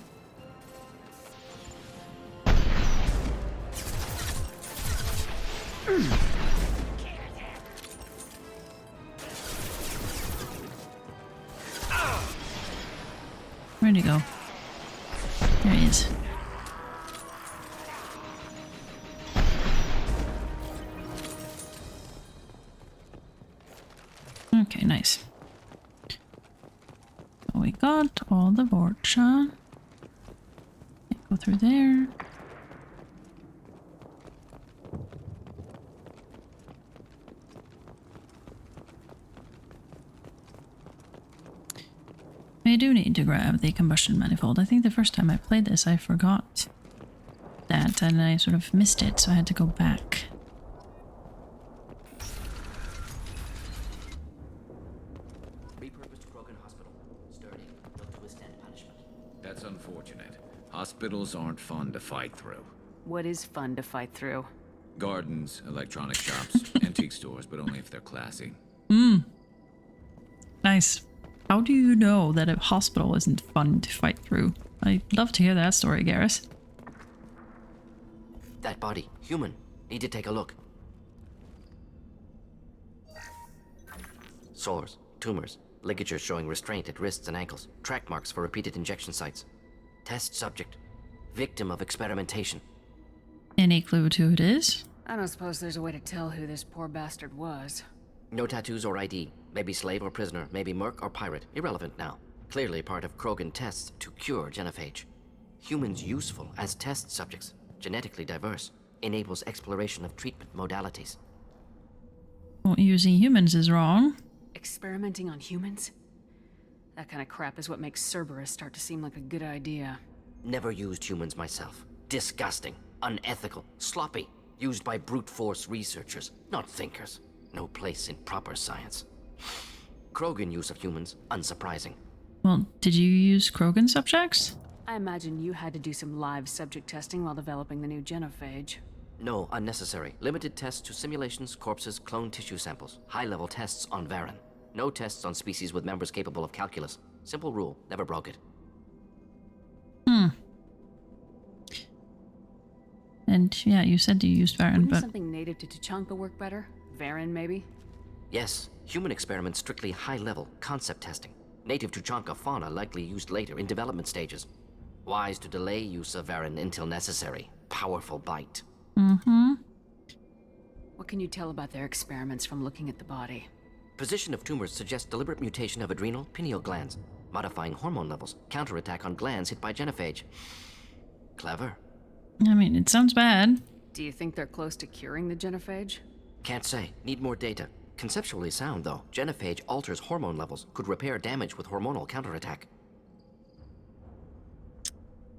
Where'd he go? There he is. Okay, nice. So we got all the Vorcha. Go through there. I do need to grab the combustion manifold. I think the first time I played this I forgot that and I sort of missed it, so I had to go back. Repurposed Krogan Hospital. Sturdy, built to withstand punishment. That's unfortunate. Hospitals aren't fun to fight through. What is fun to fight through? Gardens, electronic shops, antique stores, but only if they're classy. Nice. How do you know that a hospital isn't fun to fight through? I'd love to hear that story, Garrus. That body, human. Need to take a look. Sores, tumors, ligatures showing restraint at wrists and ankles, track marks for repeated injection sites. Test subject. Victim of experimentation. Any clue to who it is? I don't suppose there's a way to tell who this poor bastard was. No tattoos or ID. Maybe slave or prisoner, maybe merc or pirate. Irrelevant now. Clearly part of Krogan tests to cure genophage. Humans useful as test subjects. Genetically diverse. Enables exploration of treatment modalities. Well, using humans is wrong. Experimenting on humans? That kind of crap is what makes Cerberus start to seem like a good idea. Never used humans myself. Disgusting. Unethical. Sloppy. Used by brute force researchers, not thinkers. No place in proper science. Krogan use of humans, unsurprising. Well, did you use Krogan subjects? I imagine you had to do some live subject testing while developing the new genophage. No, unnecessary. Limited tests to simulations, corpses, cloned tissue samples. High-level tests on Varen. No tests on species with members capable of calculus. Simple rule, never broke it. And yeah, you said you used Varen, Wouldn't but... something native to Tuchanka work better? Varen, maybe? Yes, human experiments strictly high-level, concept testing. Native Tuchanka fauna likely used later in development stages. Wise to delay use of Varen until necessary. Powerful bite. What can you tell about their experiments from looking at the body? Position of tumors suggests deliberate mutation of adrenal, pineal glands. Modifying hormone levels. Counterattack on glands hit by genophage. Clever. I mean, it sounds bad. Do you think they're close to curing the genophage? Can't say. Need more data. Conceptually sound, though. Genophage alters hormone levels. Could repair damage with hormonal counterattack.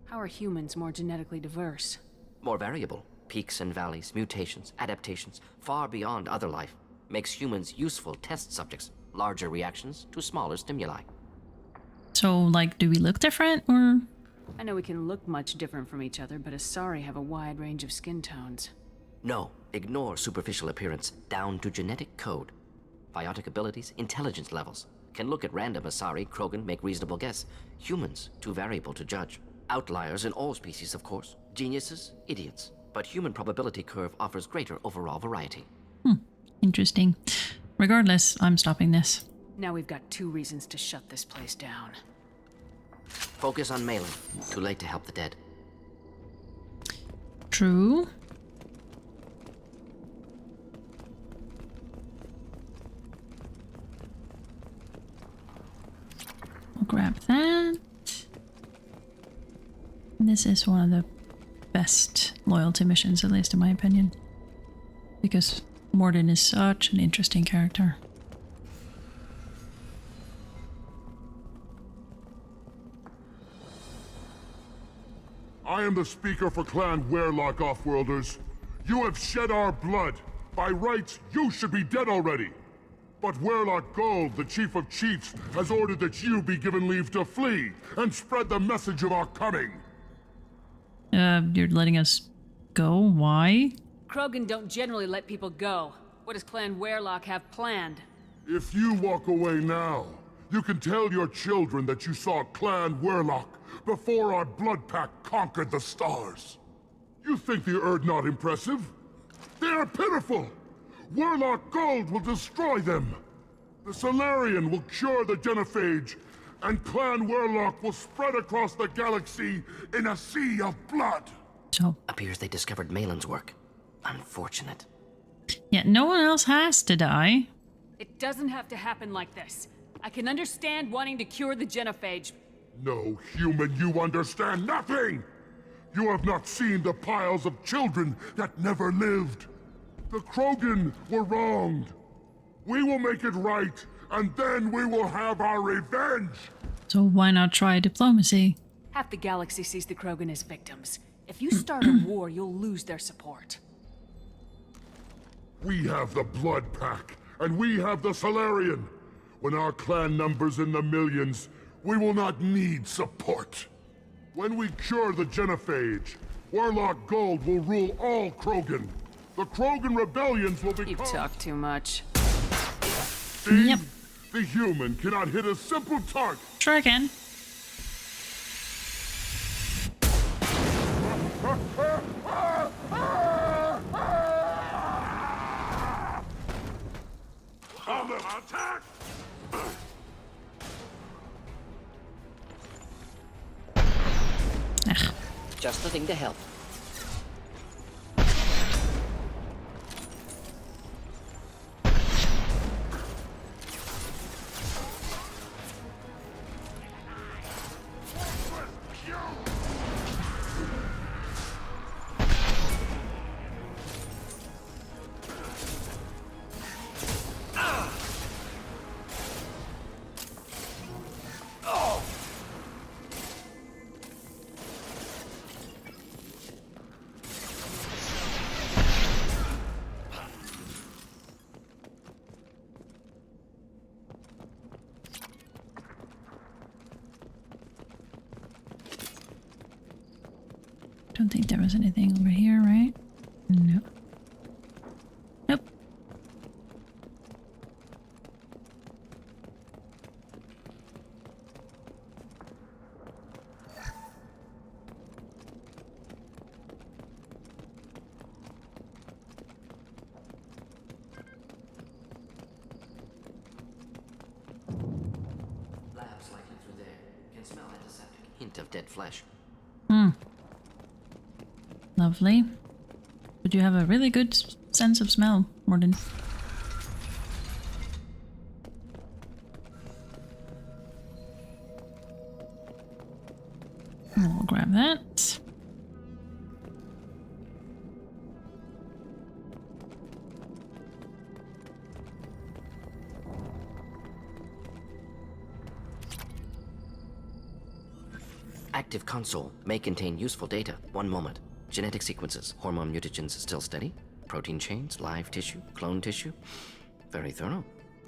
How are humans more genetically diverse? More variable. Peaks and valleys, mutations, adaptations, far beyond other life. Makes humans useful test subjects. Larger reactions to smaller stimuli. So, like, do we look different, or...? I know we can look much different from each other, but Asari have a wide range of skin tones. No, ignore superficial appearance, down to genetic code. Biotic abilities, intelligence levels. Can look at random Asari, Krogan, make reasonable guess. Humans, too variable to judge. Outliers in all species, of course. Geniuses, idiots. But human probability curve offers greater overall variety. Interesting. Regardless, I'm stopping this. Now we've got 2 reasons to shut this place down. Focus on Malin. Too late to help the dead. True. I'll grab that. This is one of the best loyalty missions, at least in my opinion. Because Mordin is such an interesting character. I am the speaker for Clan Werlock, Offworlders. You have shed our blood. By rights, you should be dead already. But Werlock Gold, the Chief of Chiefs, has ordered that you be given leave to flee and spread the message of our coming. You're letting us go? Why? Krogan don't generally let people go. What does Clan Werlock have planned? If you walk away now, you can tell your children that you saw Clan Werlock before our blood pack conquered the stars. You think the Erd not impressive? They are pitiful! Werlock Gold will destroy them! The Salarian will cure the genophage, and Clan Werlock will spread across the galaxy in a sea of blood! So, Appears they discovered Malin's work. Unfortunate. yeah, no one else has to die. It doesn't have to happen like this. I can understand wanting to cure the genophage. No, human, you understand nothing! You have not seen the piles of children that never lived. The Krogan were wronged. We will make it right, and then we will have our revenge! So why not try diplomacy? Half the galaxy sees the Krogan as victims. If you start a war, you'll lose their support. We have the Blood Pack, and we have the Salarian. When our clan numbers in the millions, we will not need support. When we cure the genophage, Werlock Gold will rule all Krogan. The Krogan rebellions will become... You talk too much. See? Yep. The human cannot hit a simple target. Try again. Attack! Ugh. Just the thing to help. Don't think there was anything over here, right? No. Nope. Labs likely through there. Can smell antiseptic. Hint of dead flesh. Lovely. But you have a really good sense of smell, Mordin. We'll grab that. Active console may contain useful data. One moment. Genetic sequences, hormone mutagens still steady. Protein chains, live tissue, clone tissue. Very thorough.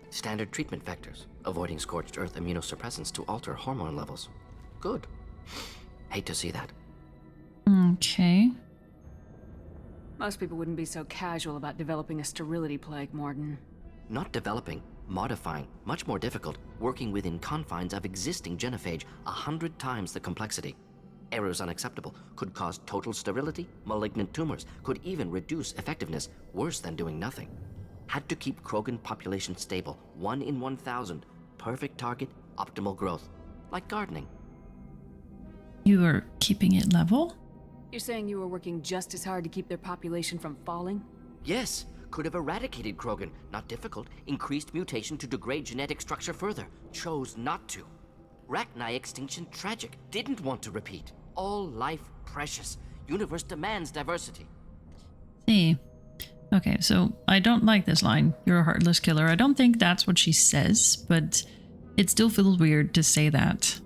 Standard treatment vectors, avoiding scorched earth immunosuppressants to alter hormone levels. Good. Hate to see that. Okay. Most people wouldn't be so casual about developing a sterility plague, Mordin. Not developing, modifying, much more difficult, working within confines of existing genophage, 100 times the complexity. Errors unacceptable, could cause total sterility, malignant tumors, could even reduce effectiveness, worse than doing nothing. Had to keep Krogan population stable, 1 in 1,000, perfect target, optimal growth, like gardening. You were keeping it level? You're saying you were working just as hard to keep their population from falling? Yes, could have eradicated Krogan, not difficult, increased mutation to degrade genetic structure further, chose not to. Rachni extinction tragic, didn't want to repeat. All life precious. Universe demands diversity. See. Okay, so I don't like this line. You're a heartless killer. I don't think that's what she says, but it still feels weird to say that.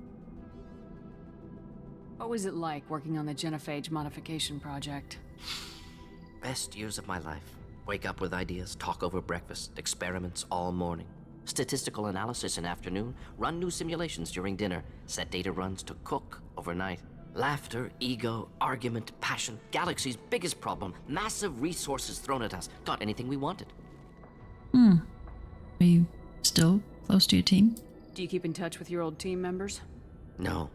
What was it like working on the genophage modification project? Best years of my life. Wake up with ideas, talk over breakfast, experiments all morning. Statistical analysis in afternoon, run new simulations during dinner, set data runs to cook overnight. Laughter, ego, argument, passion, galaxy's biggest problem, massive resources thrown at us. Got anything we wanted. Are you still close to your team? Do you keep in touch with your old team members? No.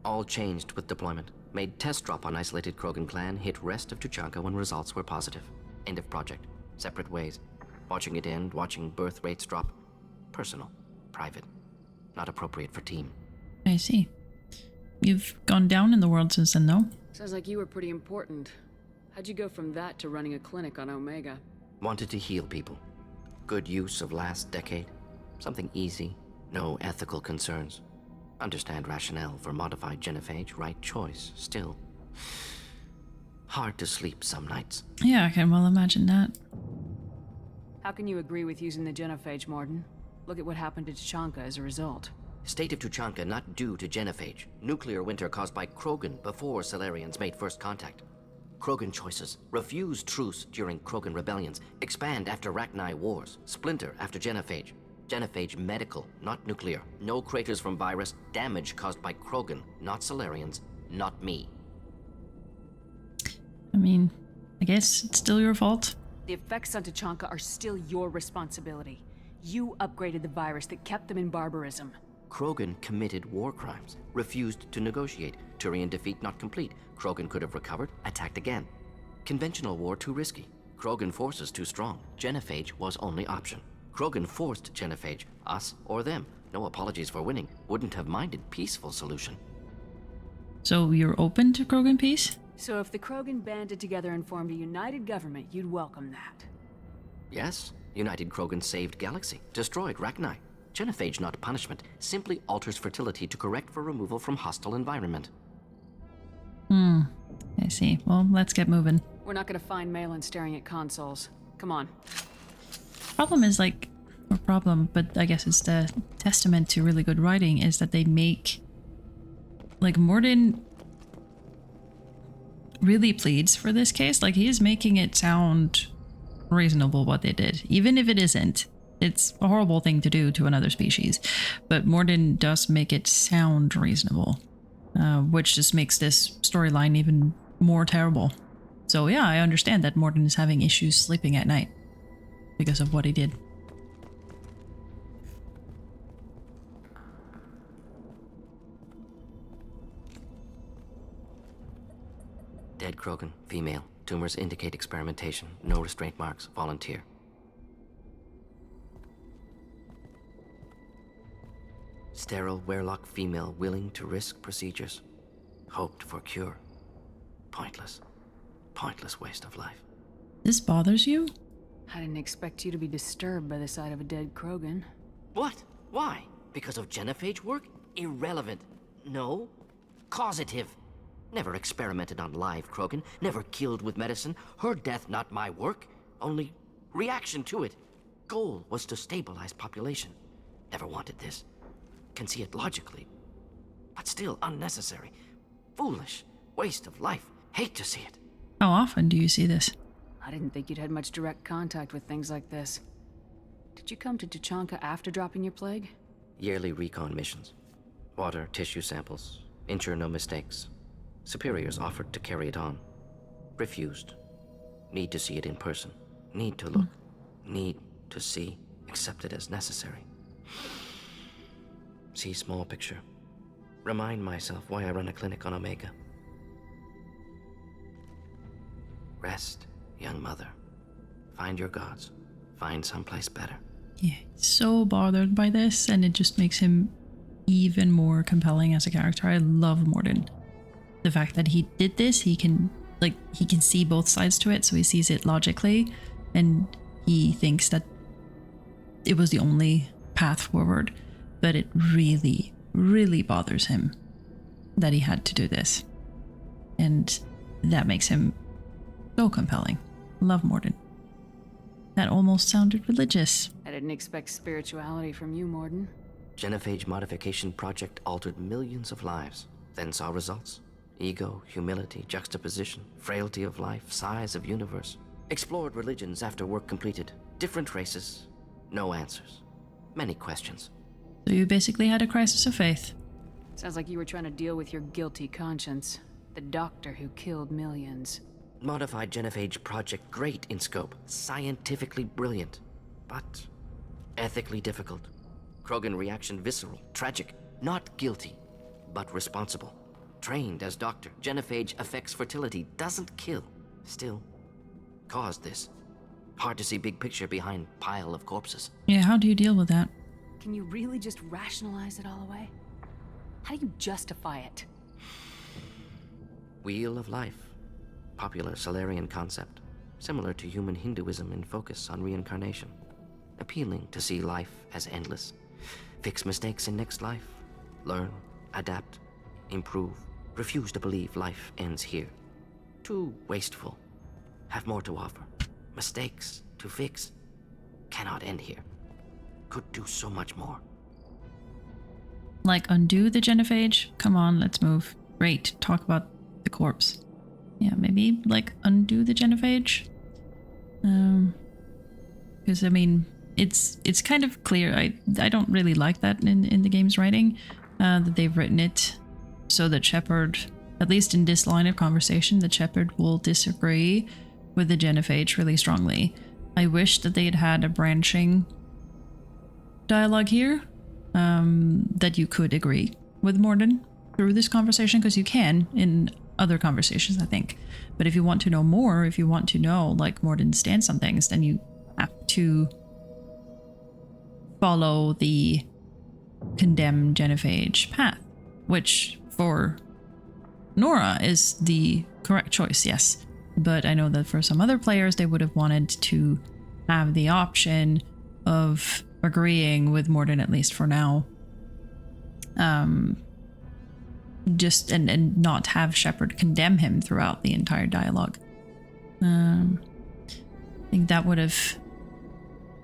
All changed with deployment. Made test drop on isolated Krogan clan, hit rest of Tuchanka when results were positive. End of project. Separate ways. Watching it end, watching birth rates drop. Personal. Private. Not appropriate for team. I see. You've gone down in the world since then, though. Sounds like you were pretty important. How'd you go from that to running a clinic on Omega? Wanted to heal people. Good use of last decade. Something easy. No ethical concerns. Understand rationale for modified genophage, right choice, still. Hard to sleep some nights. Yeah, I can well imagine that. How can you agree with using the genophage, Mordin? Look at what happened to Tuchanka as a result. State of Tuchanka not due to genophage. Nuclear winter caused by Krogan before Salarians made first contact. Krogan choices. Refuse truce during Krogan rebellions. Expand after Rachni wars. Splinter after genophage. Genophage medical, not nuclear. No craters from virus. Damage caused by Krogan, not Salarians, not me. I mean, I guess it's still your fault. The effects on Tuchanka are still your responsibility. You upgraded the virus that kept them in barbarism. Krogan committed war crimes. Refused to negotiate. Turian defeat not complete. Krogan could have recovered, attacked again. Conventional war too risky. Krogan forces too strong. Genophage was only option. Krogan forced genophage, us or them. No apologies for winning. Wouldn't have minded peaceful solution. So you're open to Krogan peace? So if the Krogan banded together and formed a united government, you'd welcome that. Yes, United Krogan saved Galaxy, destroyed Rachni. Genophage not punishment, simply alters fertility to correct for removal from hostile environment. I see. Well, let's get moving. We're not gonna find Malin staring at consoles. Come on. Problem is but I guess it's the testament to really good writing is that they make, like, Mordin really pleads for this case. Like, he is making it sound reasonable what they did, even if it isn't. It's a horrible thing to do to another species, but Mordin does make it sound reasonable, which just makes this storyline even more terrible. So yeah, I understand that Mordin is having issues sleeping at night because of what he did. Dead Krogan, female. Tumors indicate experimentation. No restraint marks. Volunteer. Sterile Werelock female willing to risk procedures. Hoped for cure. Pointless. Pointless waste of life. This bothers you? I didn't expect you to be disturbed by the sight of a dead Krogan. What? Why? Because of genophage work? Irrelevant. No. Causative. Never experimented on live Krogan. Never killed with medicine. Her death not my work. Only reaction to it. Goal was to stabilize population. Never wanted this. Can see it logically. But still unnecessary. Foolish. Waste of life. Hate to see it. How often do you see this? I didn't think you'd had much direct contact with things like this. Did you come to Tuchanka after dropping your plague? Yearly recon missions. Water, tissue samples. Ensure no mistakes. Superiors offered to carry it on. Refused. Need to see it in person. Need to look. Need to see. Accept it as necessary. See small picture. Remind myself why I run a clinic on Omega. Rest, young mother. Find your gods. Find someplace better. Yeah, he's so bothered by this, and it just makes him even more compelling as a character. I love Mordin. The fact that he did this, he can see both sides to it, so he sees it logically, and he thinks that it was the only path forward. But it really, really bothers him that he had to do this. And that makes him so compelling. Love Mordin. That almost sounded religious. I didn't expect spirituality from you, Mordin. Genophage modification project altered millions of lives. Then saw results. Ego, humility, juxtaposition, frailty of life, size of universe. Explored religions after work completed. Different races. No answers. Many questions. So you basically had a crisis of faith. Sounds like you were trying to deal with your guilty conscience. The doctor who killed millions. Modified genophage project great in scope. Scientifically brilliant. But ethically difficult. Krogan reaction visceral. Tragic. Not guilty, but responsible. Trained as doctor. Genophage affects fertility. Doesn't kill. Still caused this. Hard to see big picture behind pile of corpses. Yeah, how do you deal with that? Can you really just rationalize it all away? How do you justify it? Wheel of life. Popular Solarian concept. Similar to human Hinduism in focus on reincarnation. Appealing to see life as endless. Fix mistakes in next life. Learn, adapt, improve. Refuse to believe life ends here. Too wasteful. Have more to offer. Mistakes to fix. Cannot end here. Could do so much more. Like undo the genophage? Come on, let's move. Great, talk about the corpse. Yeah, maybe like undo the genophage? Because I mean, it's kind of clear. I don't really like that in the game's writing, that they've written it so that Shepard, at least in this line of conversation, that Shepard will disagree with the genophage really strongly. I wish that they had had a branching dialogue here, that you could agree with Mordin through this conversation, because you can in other conversations, I think. But if you want to know more, if you want to know like Mordin's stance on things, then you have to follow the condemn genophage path, which for Nora is the correct choice, yes. But I know that for some other players, they would have wanted to have the option of agreeing with Mordin, at least for now. Just and not have Shepard condemn him throughout the entire dialogue. I think that would have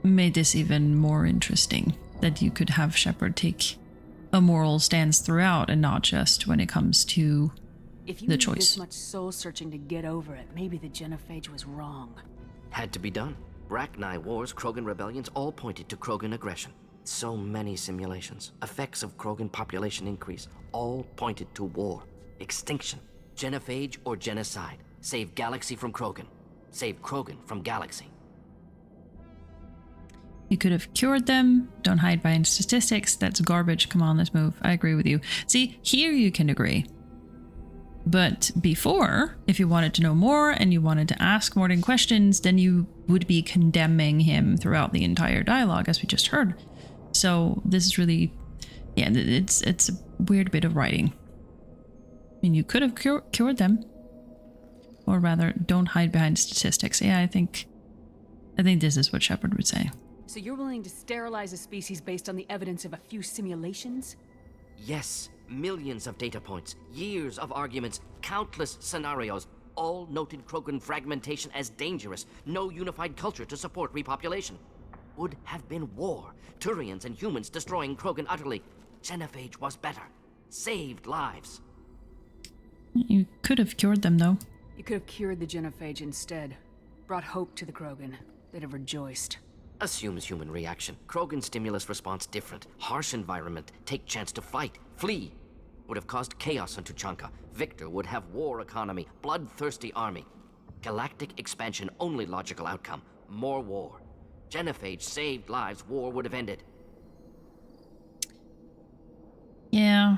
made this even more interesting, that you could have Shepard take a moral stance throughout and not just when it comes to If you the need choice. this much soul searching to get over it, maybe the genophage was wrong. Had to be done. Rachni wars, Krogan rebellions, all pointed to Krogan aggression. So many simulations. Effects of Krogan population increase, all pointed to war. Extinction. Genophage or genocide. Save galaxy from Krogan. Save Krogan from galaxy. You could have cured them. Don't hide behind statistics. That's garbage. Come on, let's move. I agree with you. See, here you can agree. But before, if you wanted to know more and you wanted to ask Mordin questions, then you would be condemning him throughout the entire dialogue, as we just heard. So this is really, yeah, it's a weird bit of writing. I mean, you could have cured them, or rather, don't hide behind statistics. Yeah, I think this is what Shepard would say. So you're willing to sterilize a species based on the evidence of a few simulations? Yes, millions of data points, years of arguments, countless scenarios, all noted Krogan fragmentation as dangerous, no unified culture to support repopulation. Would have been war, Turians and humans destroying Krogan utterly. Genophage was better, saved lives. You could have cured them, though. You could have cured the genophage instead. Brought hope to the Krogan. They'd have rejoiced. Assumes human reaction. Krogan stimulus response different. Harsh environment. Take chance to fight. Flee. Would have caused chaos on Tuchanka. Victor would have war economy. Bloodthirsty army. Galactic expansion only logical outcome. More war. Genophage saved lives. War would have ended. Yeah.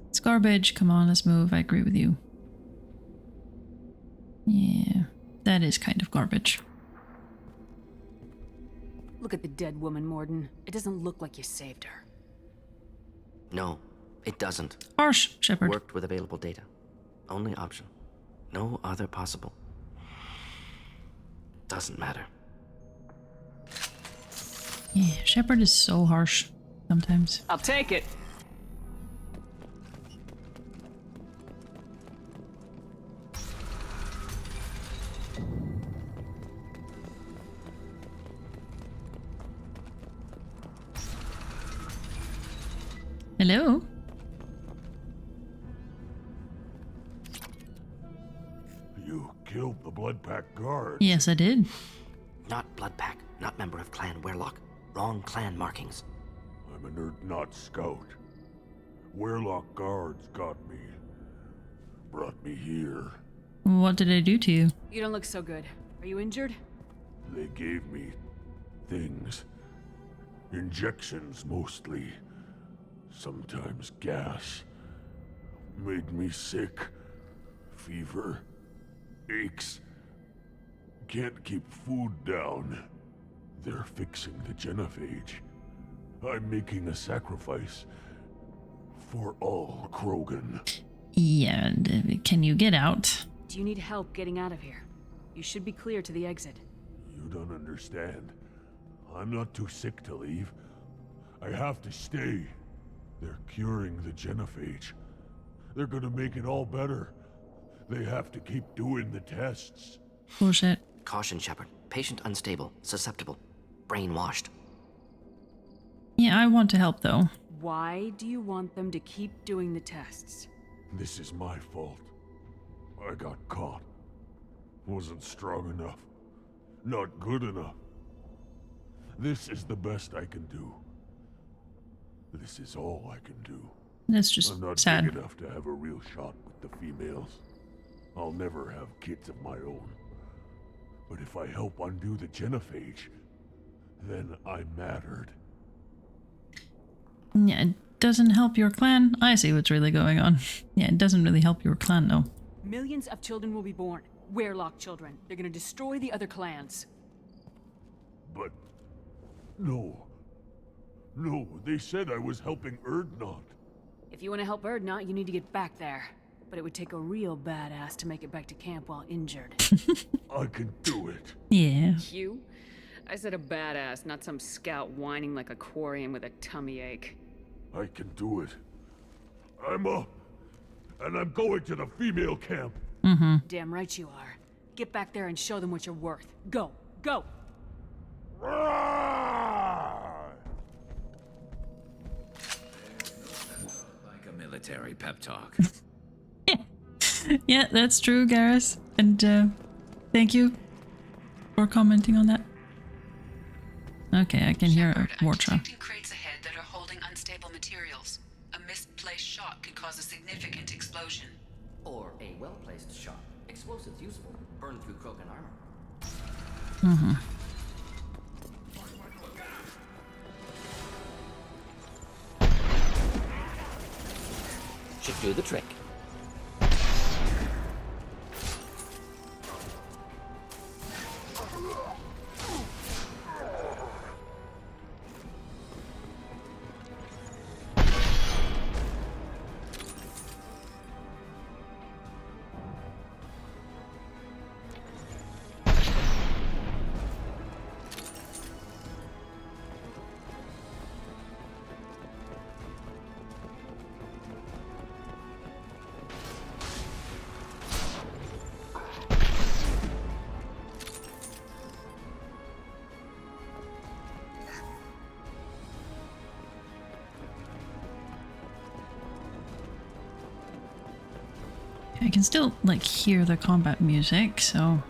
It's garbage. Come on, let's move. I agree with you. Yeah. That is kind of garbage. Look at the dead woman, Mordin. It doesn't look like you saved her. No, it doesn't. Harsh, Shepard. Worked with available data. Only option. No other possible. Doesn't matter. Yeah, Shepard is so harsh sometimes. I'll take it. Hello? the Blood Pack guards. Yes, I did. Not Bloodpack, not member of Clan Werlock. Wrong clan markings. I'm a Nerd-Not scout. Werlock guards got me. Brought me here. What did I do to you? You don't look so good. Are you injured? They gave me things. Injections mostly. Sometimes gas. Made me sick. Fever. Aches. Can't keep food down. They're fixing the genophage. I'm making a sacrifice. For all Krogan. Yeah, can you get out? Do you need help getting out of here? You should be clear to the exit. You don't understand. I'm not too sick to leave. I have to stay. They're curing the genophage. They're gonna make it all better. They have to keep doing the tests. Bullshit. Caution, Shepard. Patient unstable, susceptible, brainwashed. Yeah, I want to help though. Why do you want them to keep doing the tests? This is my fault. I got caught. Wasn't strong enough. Not good enough. This is the best I can do. This is all I can do. That's just I'm not sad. big enough to have a real shot with the females. I'll never have kids of my own. But if I help undo the genophage, then I mattered. Yeah, it doesn't help your clan. I see what's really going on. Yeah, it doesn't really help your clan though. Millions of children will be born. Werlock children. They're gonna destroy the other clans. But... No. No, they said I was helping Urdnot. If you want to help Urdnot, you need to get back there. But it would take a real badass to make it back to camp while injured. I can do it. Yeah. You? I said a badass, not some scout whining like a quarian with a tummy ache. I can do it. I'm up. And I'm going to the female camp. Mm-hmm. Damn right you are. Get back there and show them what you're worth. Go! Go! Like a military pep talk. Yeah, that's true, Garrus. And thank you for commenting on that. Okay, I can hear a war truck. Detecting crates ahead that are holding unstable materials. A misplaced shot could cause a significant explosion. Or a well-placed shot. Explosives useful. Burn through Krogan armor. Mm-hmm. Should do the trick. I can still, like, hear the combat music, so...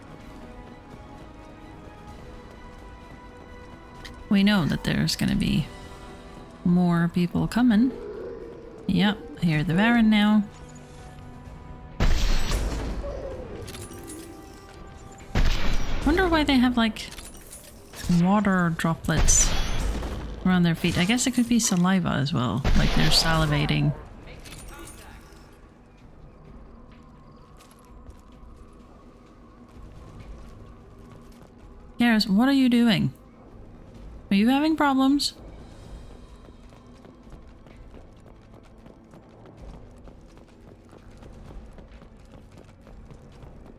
We know that there's gonna be more people coming. Yep, I hear the Baron now. Wonder why they have, like, water droplets around their feet. I guess it could be saliva as well, like they're salivating. Garrus, what are you doing? Are you having problems?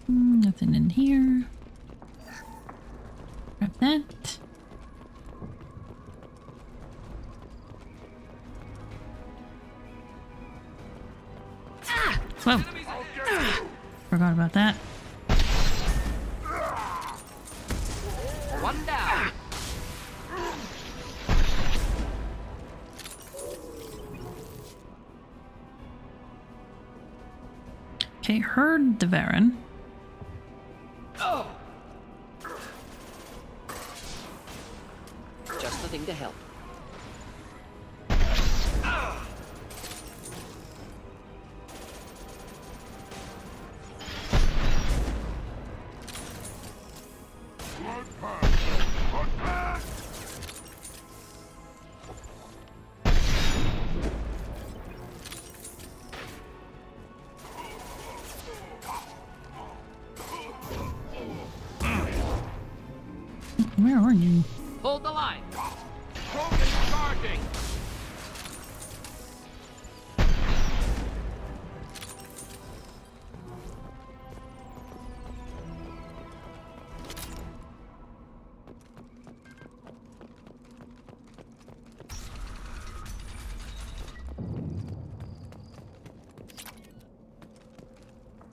Nothing in here. Grab that. Whoa. Forgot about that. One down. Okay, heard the Baron. Just the thing to help. Where are you? Hold the line. Krogan charging.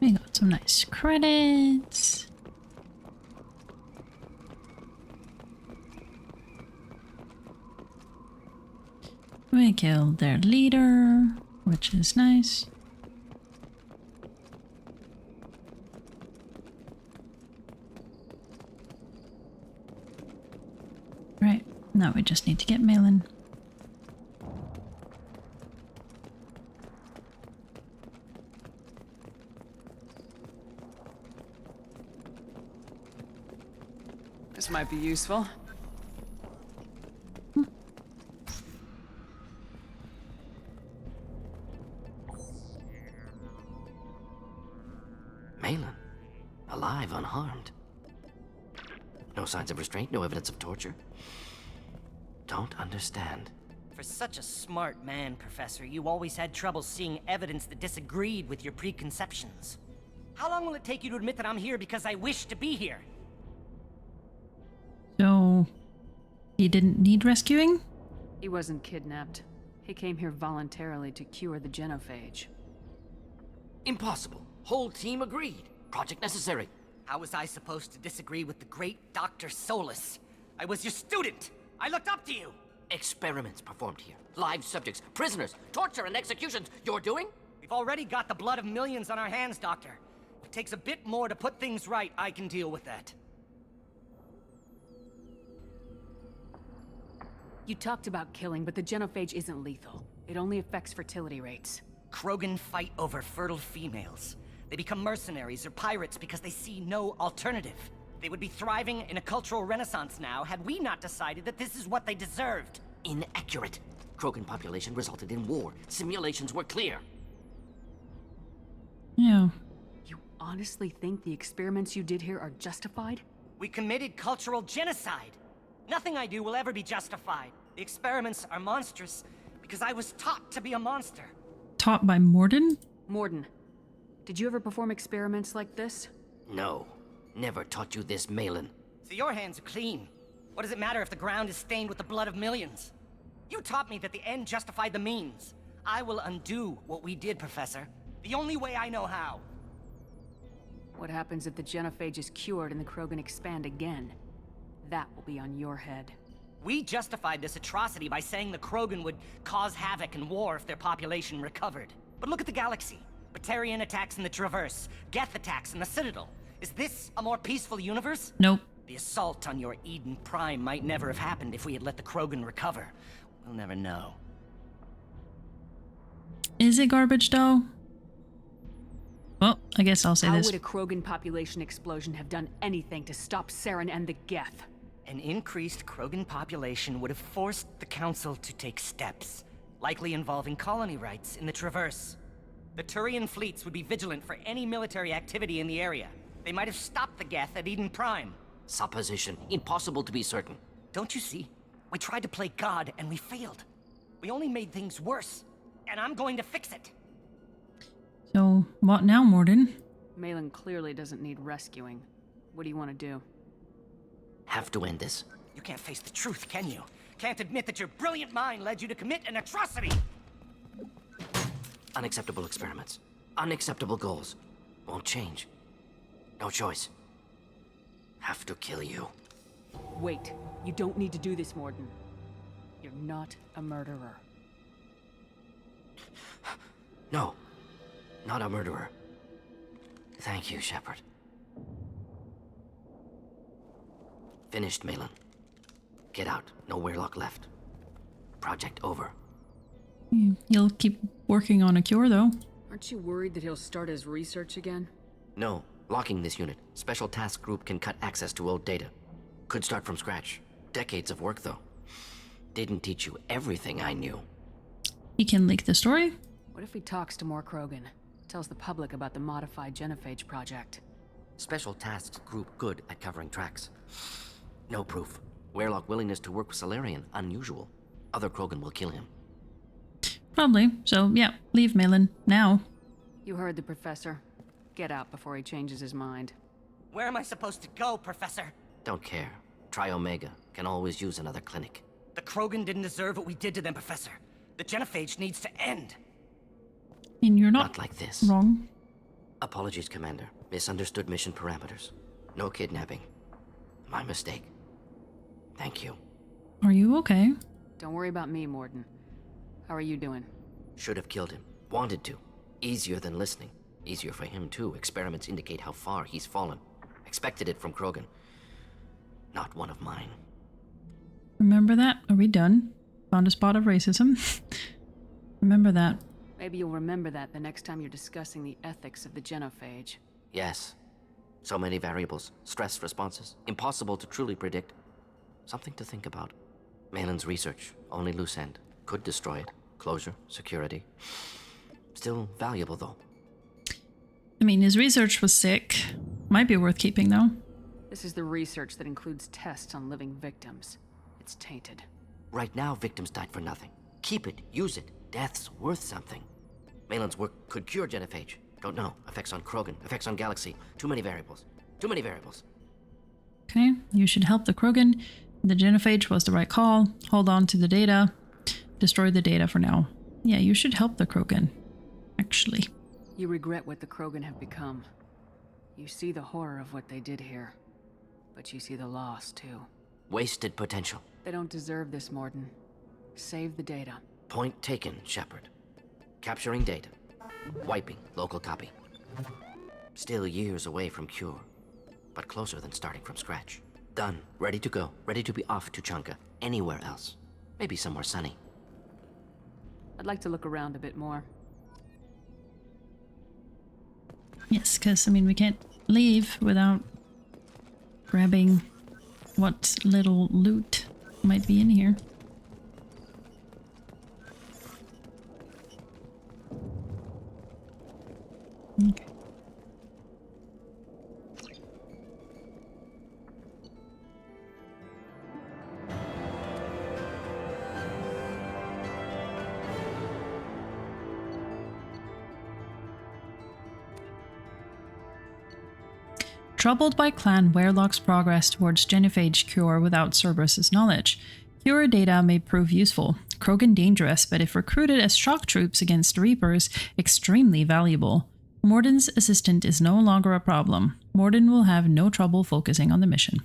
We got some nice credits. We killed their leader, which is nice. Right, now we just need to get Malin. This might be useful. Malin, alive, unharmed. No signs of restraint, no evidence of torture. Don't understand. For such a smart man, Professor, you always had trouble seeing evidence that disagreed with your preconceptions. How long will it take you to admit that I'm here because I wish to be here? So, he didn't need rescuing? He wasn't kidnapped. He came here voluntarily to cure the genophage. Impossible. Whole team agreed. Project necessary. How was I supposed to disagree with the great Dr. Solus? I was your student! I looked up to you! Experiments performed here. Live subjects, prisoners, torture and executions. You're doing? We've already got the blood of millions on our hands, Doctor. If it takes a bit more to put things right, I can deal with that. You talked about killing, but the genophage isn't lethal. It only affects fertility rates. Krogan fight over fertile females. They become mercenaries or pirates because they see no alternative. They would be thriving in a cultural renaissance now had we not decided that this is what they deserved. Inaccurate. Krogan population resulted in war. Simulations were clear. Yeah. You honestly think the experiments you did here are justified? We committed cultural genocide. Nothing I do will ever be justified. The experiments are monstrous because I was taught to be a monster. Taught by Mordin? Mordin, did you ever perform experiments like this? No. Never taught you this, Malin. So your hands are clean. What does it matter if the ground is stained with the blood of millions? You taught me that the end justified the means. I will undo what we did, Professor. The only way I know how. What happens if the genophage is cured and the Krogan expand again? That will be on your head. We justified this atrocity by saying the Krogan would cause havoc and war if their population recovered. But look at the galaxy. Batarian attacks in the Traverse, Geth attacks in the Citadel. Is this a more peaceful universe? Nope. The assault on your Eden Prime might never have happened if we had let the Krogan recover. We'll never know. Is it garbage though? Well, I guess I'll say How this. would a Krogan population explosion have done anything to stop Saren and the Geth? An increased Krogan population would have forced the Council to take steps, likely involving colony rights in the Traverse. The Turian fleets would be vigilant for any military activity in the area. They might have stopped the Geth at Eden Prime. Supposition. Impossible to be certain. Don't you see? We tried to play God and we failed. We only made things worse. And I'm going to fix it. So, what now, Mordin? Malin clearly doesn't need rescuing. What do you want to do? Have to end this. You can't face the truth, can you? Can't admit that your brilliant mind led you to commit an atrocity! Unacceptable experiments. Unacceptable goals. Won't change. No choice. Have to kill you. Wait. You don't need to do this, Mordin. You're not a murderer. No. Not a murderer. Thank you, Shepard. Finished, Malin. Get out. No Weirlock left. Project over. He'll keep working on a cure, though. Aren't you worried that he'll start his research again? No. Locking this unit. Special Task Group can cut access to old data. Could start from scratch. Decades of work, though. Didn't teach you everything I knew. He can leak the story. What if he talks to more Krogan? Tells the public about the modified genophage project? Special Tasks Group good at covering tracks. No proof. Weirlock willingness to work with Salarian, unusual. Other Krogan will kill him. Probably. So, yeah, leave Malin. Now. You heard the professor. Get out before he changes his mind. Where am I supposed to go, Professor? Don't care. Try Omega. Can always use another clinic. The Krogan didn't deserve what we did to them, Professor. The genophage needs to end. And you're not like this. Wrong. Apologies, Commander. Misunderstood mission parameters. No kidnapping. My mistake. Thank you. Are you okay? Don't worry about me, Mordin. How are you doing? Should have killed him. Wanted to. Easier than listening. Easier for him, too. Experiments indicate how far he's fallen. Expected it from Krogan. Not one of mine. Remember that? Are we done? Found a spot of racism. Remember that. Maybe you'll remember that the next time you're discussing the ethics of the genophage. Yes. So many variables. Stress responses. Impossible to truly predict. Something to think about. Malin's research. Only loose end. Could destroy it. Closure. Security. Still valuable, though. I mean, his research was sick. Might be worth keeping, though. This is the research that includes tests on living victims. It's tainted. Right now, victims died for nothing. Keep it. Use it. Death's worth something. Malin's work could cure genophage. Don't know. Effects on Krogan. Effects on Galaxy. Too many variables. Too many variables. Okay, you should help the Krogan. The genophage was the right call. Hold on to the data. Destroy the data for now. Yeah, you should help the Krogan. Actually. You regret what the Krogan have become. You see the horror of what they did here. But you see the loss, too. Wasted potential. They don't deserve this, Mordin. Save the data. Point taken, Shepard. Capturing data. Wiping local copy. Still years away from cure. But closer than starting from scratch. Done. Ready to go. Ready to be off Tuchanka. Anywhere else. Maybe somewhere sunny. I'd like to look around a bit more. Yes, because, I mean, we can't leave without grabbing what little loot might be in here. Okay. Troubled by Clan Weirlock's progress towards genophage cure without Cerberus's knowledge, cure data may prove useful. Krogan dangerous, but if recruited as shock troops against Reapers, extremely valuable. Mordin's assistant is no longer a problem. Mordin will have no trouble focusing on the mission.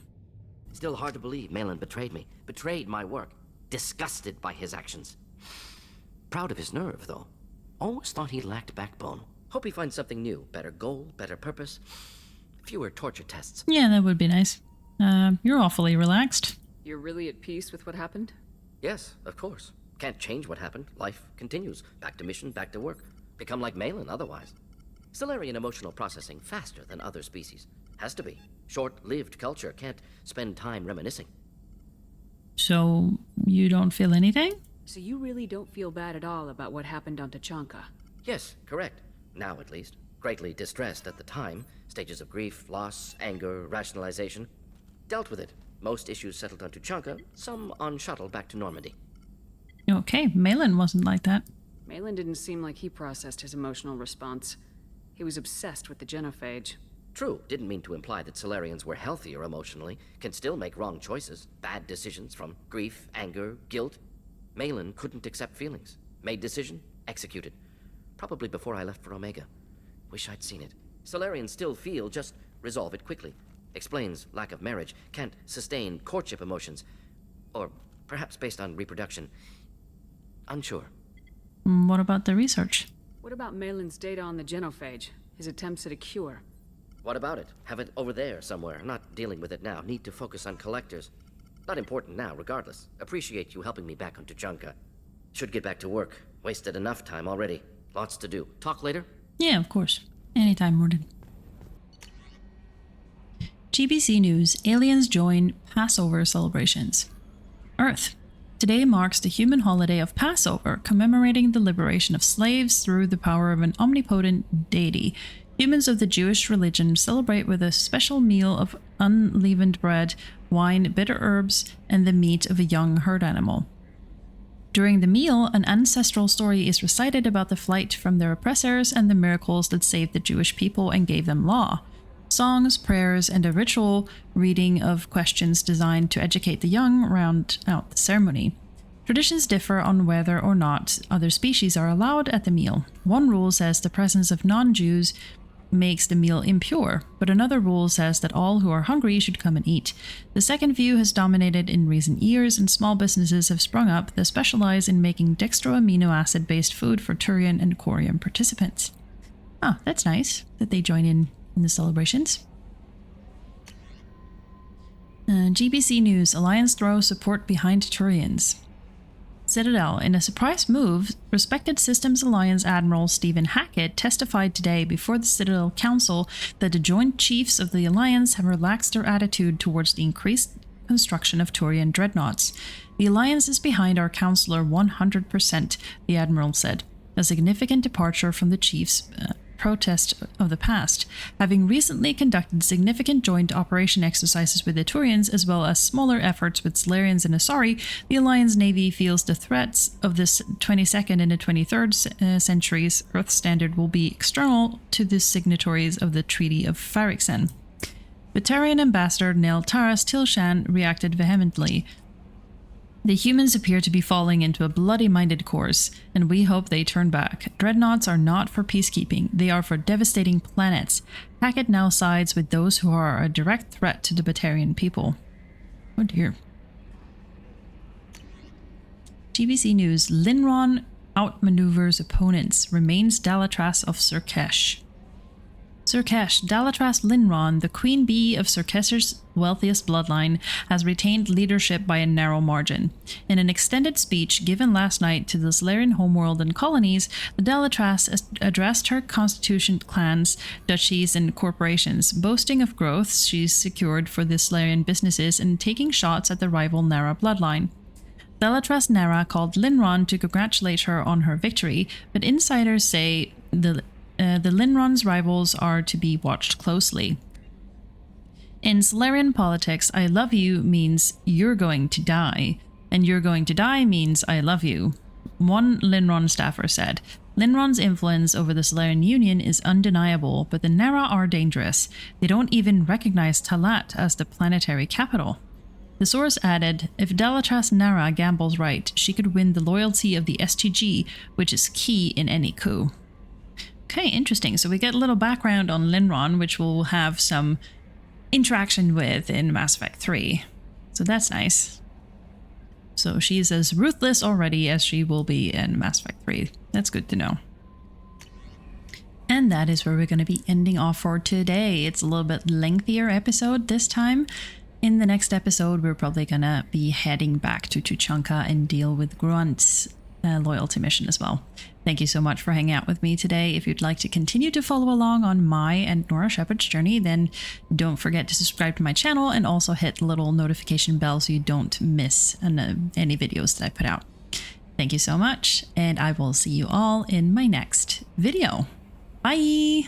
Still hard to believe Malin betrayed me. Betrayed my work. Disgusted by his actions. Proud of his nerve, though. Always thought he lacked backbone. Hope he finds something new. Better goal, better purpose. Fewer torture tests. Yeah, that would be nice. You're awfully relaxed. You're really at peace with what happened? Yes, of course. Can't change what happened. Life continues. Back to mission, back to work. Become like Malin otherwise. Salarian emotional processing faster than other species. Has to be. Short-lived culture can't spend time reminiscing. So, you don't feel anything? So you really don't feel bad at all about what happened on Tuchanka? Yes, correct. Now at least. Greatly distressed at the time. Stages of grief, loss, anger, rationalization. Dealt with it. Most issues settled on Tuchanka, some on shuttle back to Normandy. Okay, Malin wasn't like that. Malin didn't seem like he processed his emotional response. He was obsessed with the genophage. True, didn't mean to imply that Salarians were healthier emotionally, can still make wrong choices, bad decisions from grief, anger, guilt. Malin couldn't accept feelings. Made decision, executed. Probably before I left for Omega. Wish I'd seen it. Salarians still feel, just resolve it quickly. Explains lack of marriage, can't sustain courtship emotions. Or perhaps based on reproduction. Unsure. What about the research? What about Malin's data on the genophage? His attempts at a cure? What about it? Have it over there somewhere. Not dealing with it now. Need to focus on collectors. Not important now, regardless. Appreciate you helping me back on Tuchanka. Should get back to work. Wasted enough time already. Lots to do. Talk later? Yeah, of course. Anytime, Mordin. GBC News. Aliens join Passover celebrations. Earth. Today marks the human holiday of Passover, commemorating the liberation of slaves through the power of an omnipotent deity. Humans of the Jewish religion celebrate with a special meal of unleavened bread, wine, bitter herbs, and the meat of a young herd animal. During the meal, an ancestral story is recited about the flight from their oppressors and the miracles that saved the Jewish people and gave them law. Songs, prayers, and a ritual reading of questions designed to educate the young round out the ceremony. Traditions differ on whether or not other species are allowed at the meal. One rule says the presence of non-Jews makes the meal impure, but another rule says that all who are hungry should come and eat. The second view has dominated in recent years, and small businesses have sprung up that specialize in making dextroamino acid-based food for Turian and Quarian participants. Oh, that's nice that they join in the celebrations. GBC News. Alliance throws support behind Turians. Citadel. In a surprise move, respected Systems Alliance Admiral Stephen Hackett testified today before the Citadel Council that the Joint Chiefs of the Alliance have relaxed their attitude towards the increased construction of Turian dreadnoughts. The Alliance is behind our Councilor 100%, the Admiral said, a significant departure from the Chiefs' protest of the past, having recently conducted significant joint operation exercises with the Turians as well as smaller efforts with Salarians and Asari. The Alliance Navy feels the threats of this 22nd and the 23rd centuries Earth standard will be external to the signatories of the Treaty of Farixen. Batarian Ambassador Nel Taras Tilshan reacted vehemently. The humans appear to be falling into a bloody-minded course, and we hope they turn back. Dreadnoughts are not for peacekeeping, they are for devastating planets. Hackett now sides with those who are a direct threat to the Batarian people. Oh dear. GBC News. Linron outmaneuvers opponents, remains Dalatras of Surkesh. Surkesh, Dalatras Linron, the queen bee of Surkesh's wealthiest bloodline, has retained leadership by a narrow margin. In an extended speech given last night to the Salarian homeworld and colonies, the Dalatras addressed her constituent clans, duchies, and corporations, boasting of growth she's secured for the Salarian businesses and taking shots at the rival Nara bloodline. Dalatras Nara called Linron to congratulate her on her victory, but insiders say the Linron's rivals are to be watched closely. In Salarian politics, I love you means you're going to die, and you're going to die means I love you. One Linron staffer said, Linron's influence over the Salarian Union is undeniable, but the Nara are dangerous. They don't even recognize Talat as the planetary capital. The source added, if Dalatras Nara gambles right, she could win the loyalty of the STG, which is key in any coup. Okay, interesting. So we get a little background on Linron, which we'll have some interaction with in Mass Effect 3. So that's nice. So she's as ruthless already as she will be in Mass Effect 3. That's good to know. And that is where we're going to be ending off for today. It's a little bit lengthier episode this time. In the next episode, we're probably going to be heading back to Tuchanka and deal with Grunt's loyalty mission as well. Thank you so much for hanging out with me today. If you'd like to continue to follow along on my and Nora Shepard's journey, then don't forget to subscribe to my channel and also hit the little notification bell so you don't miss any videos that I put out. Thank you so much, and I will see you all in my next video. Bye!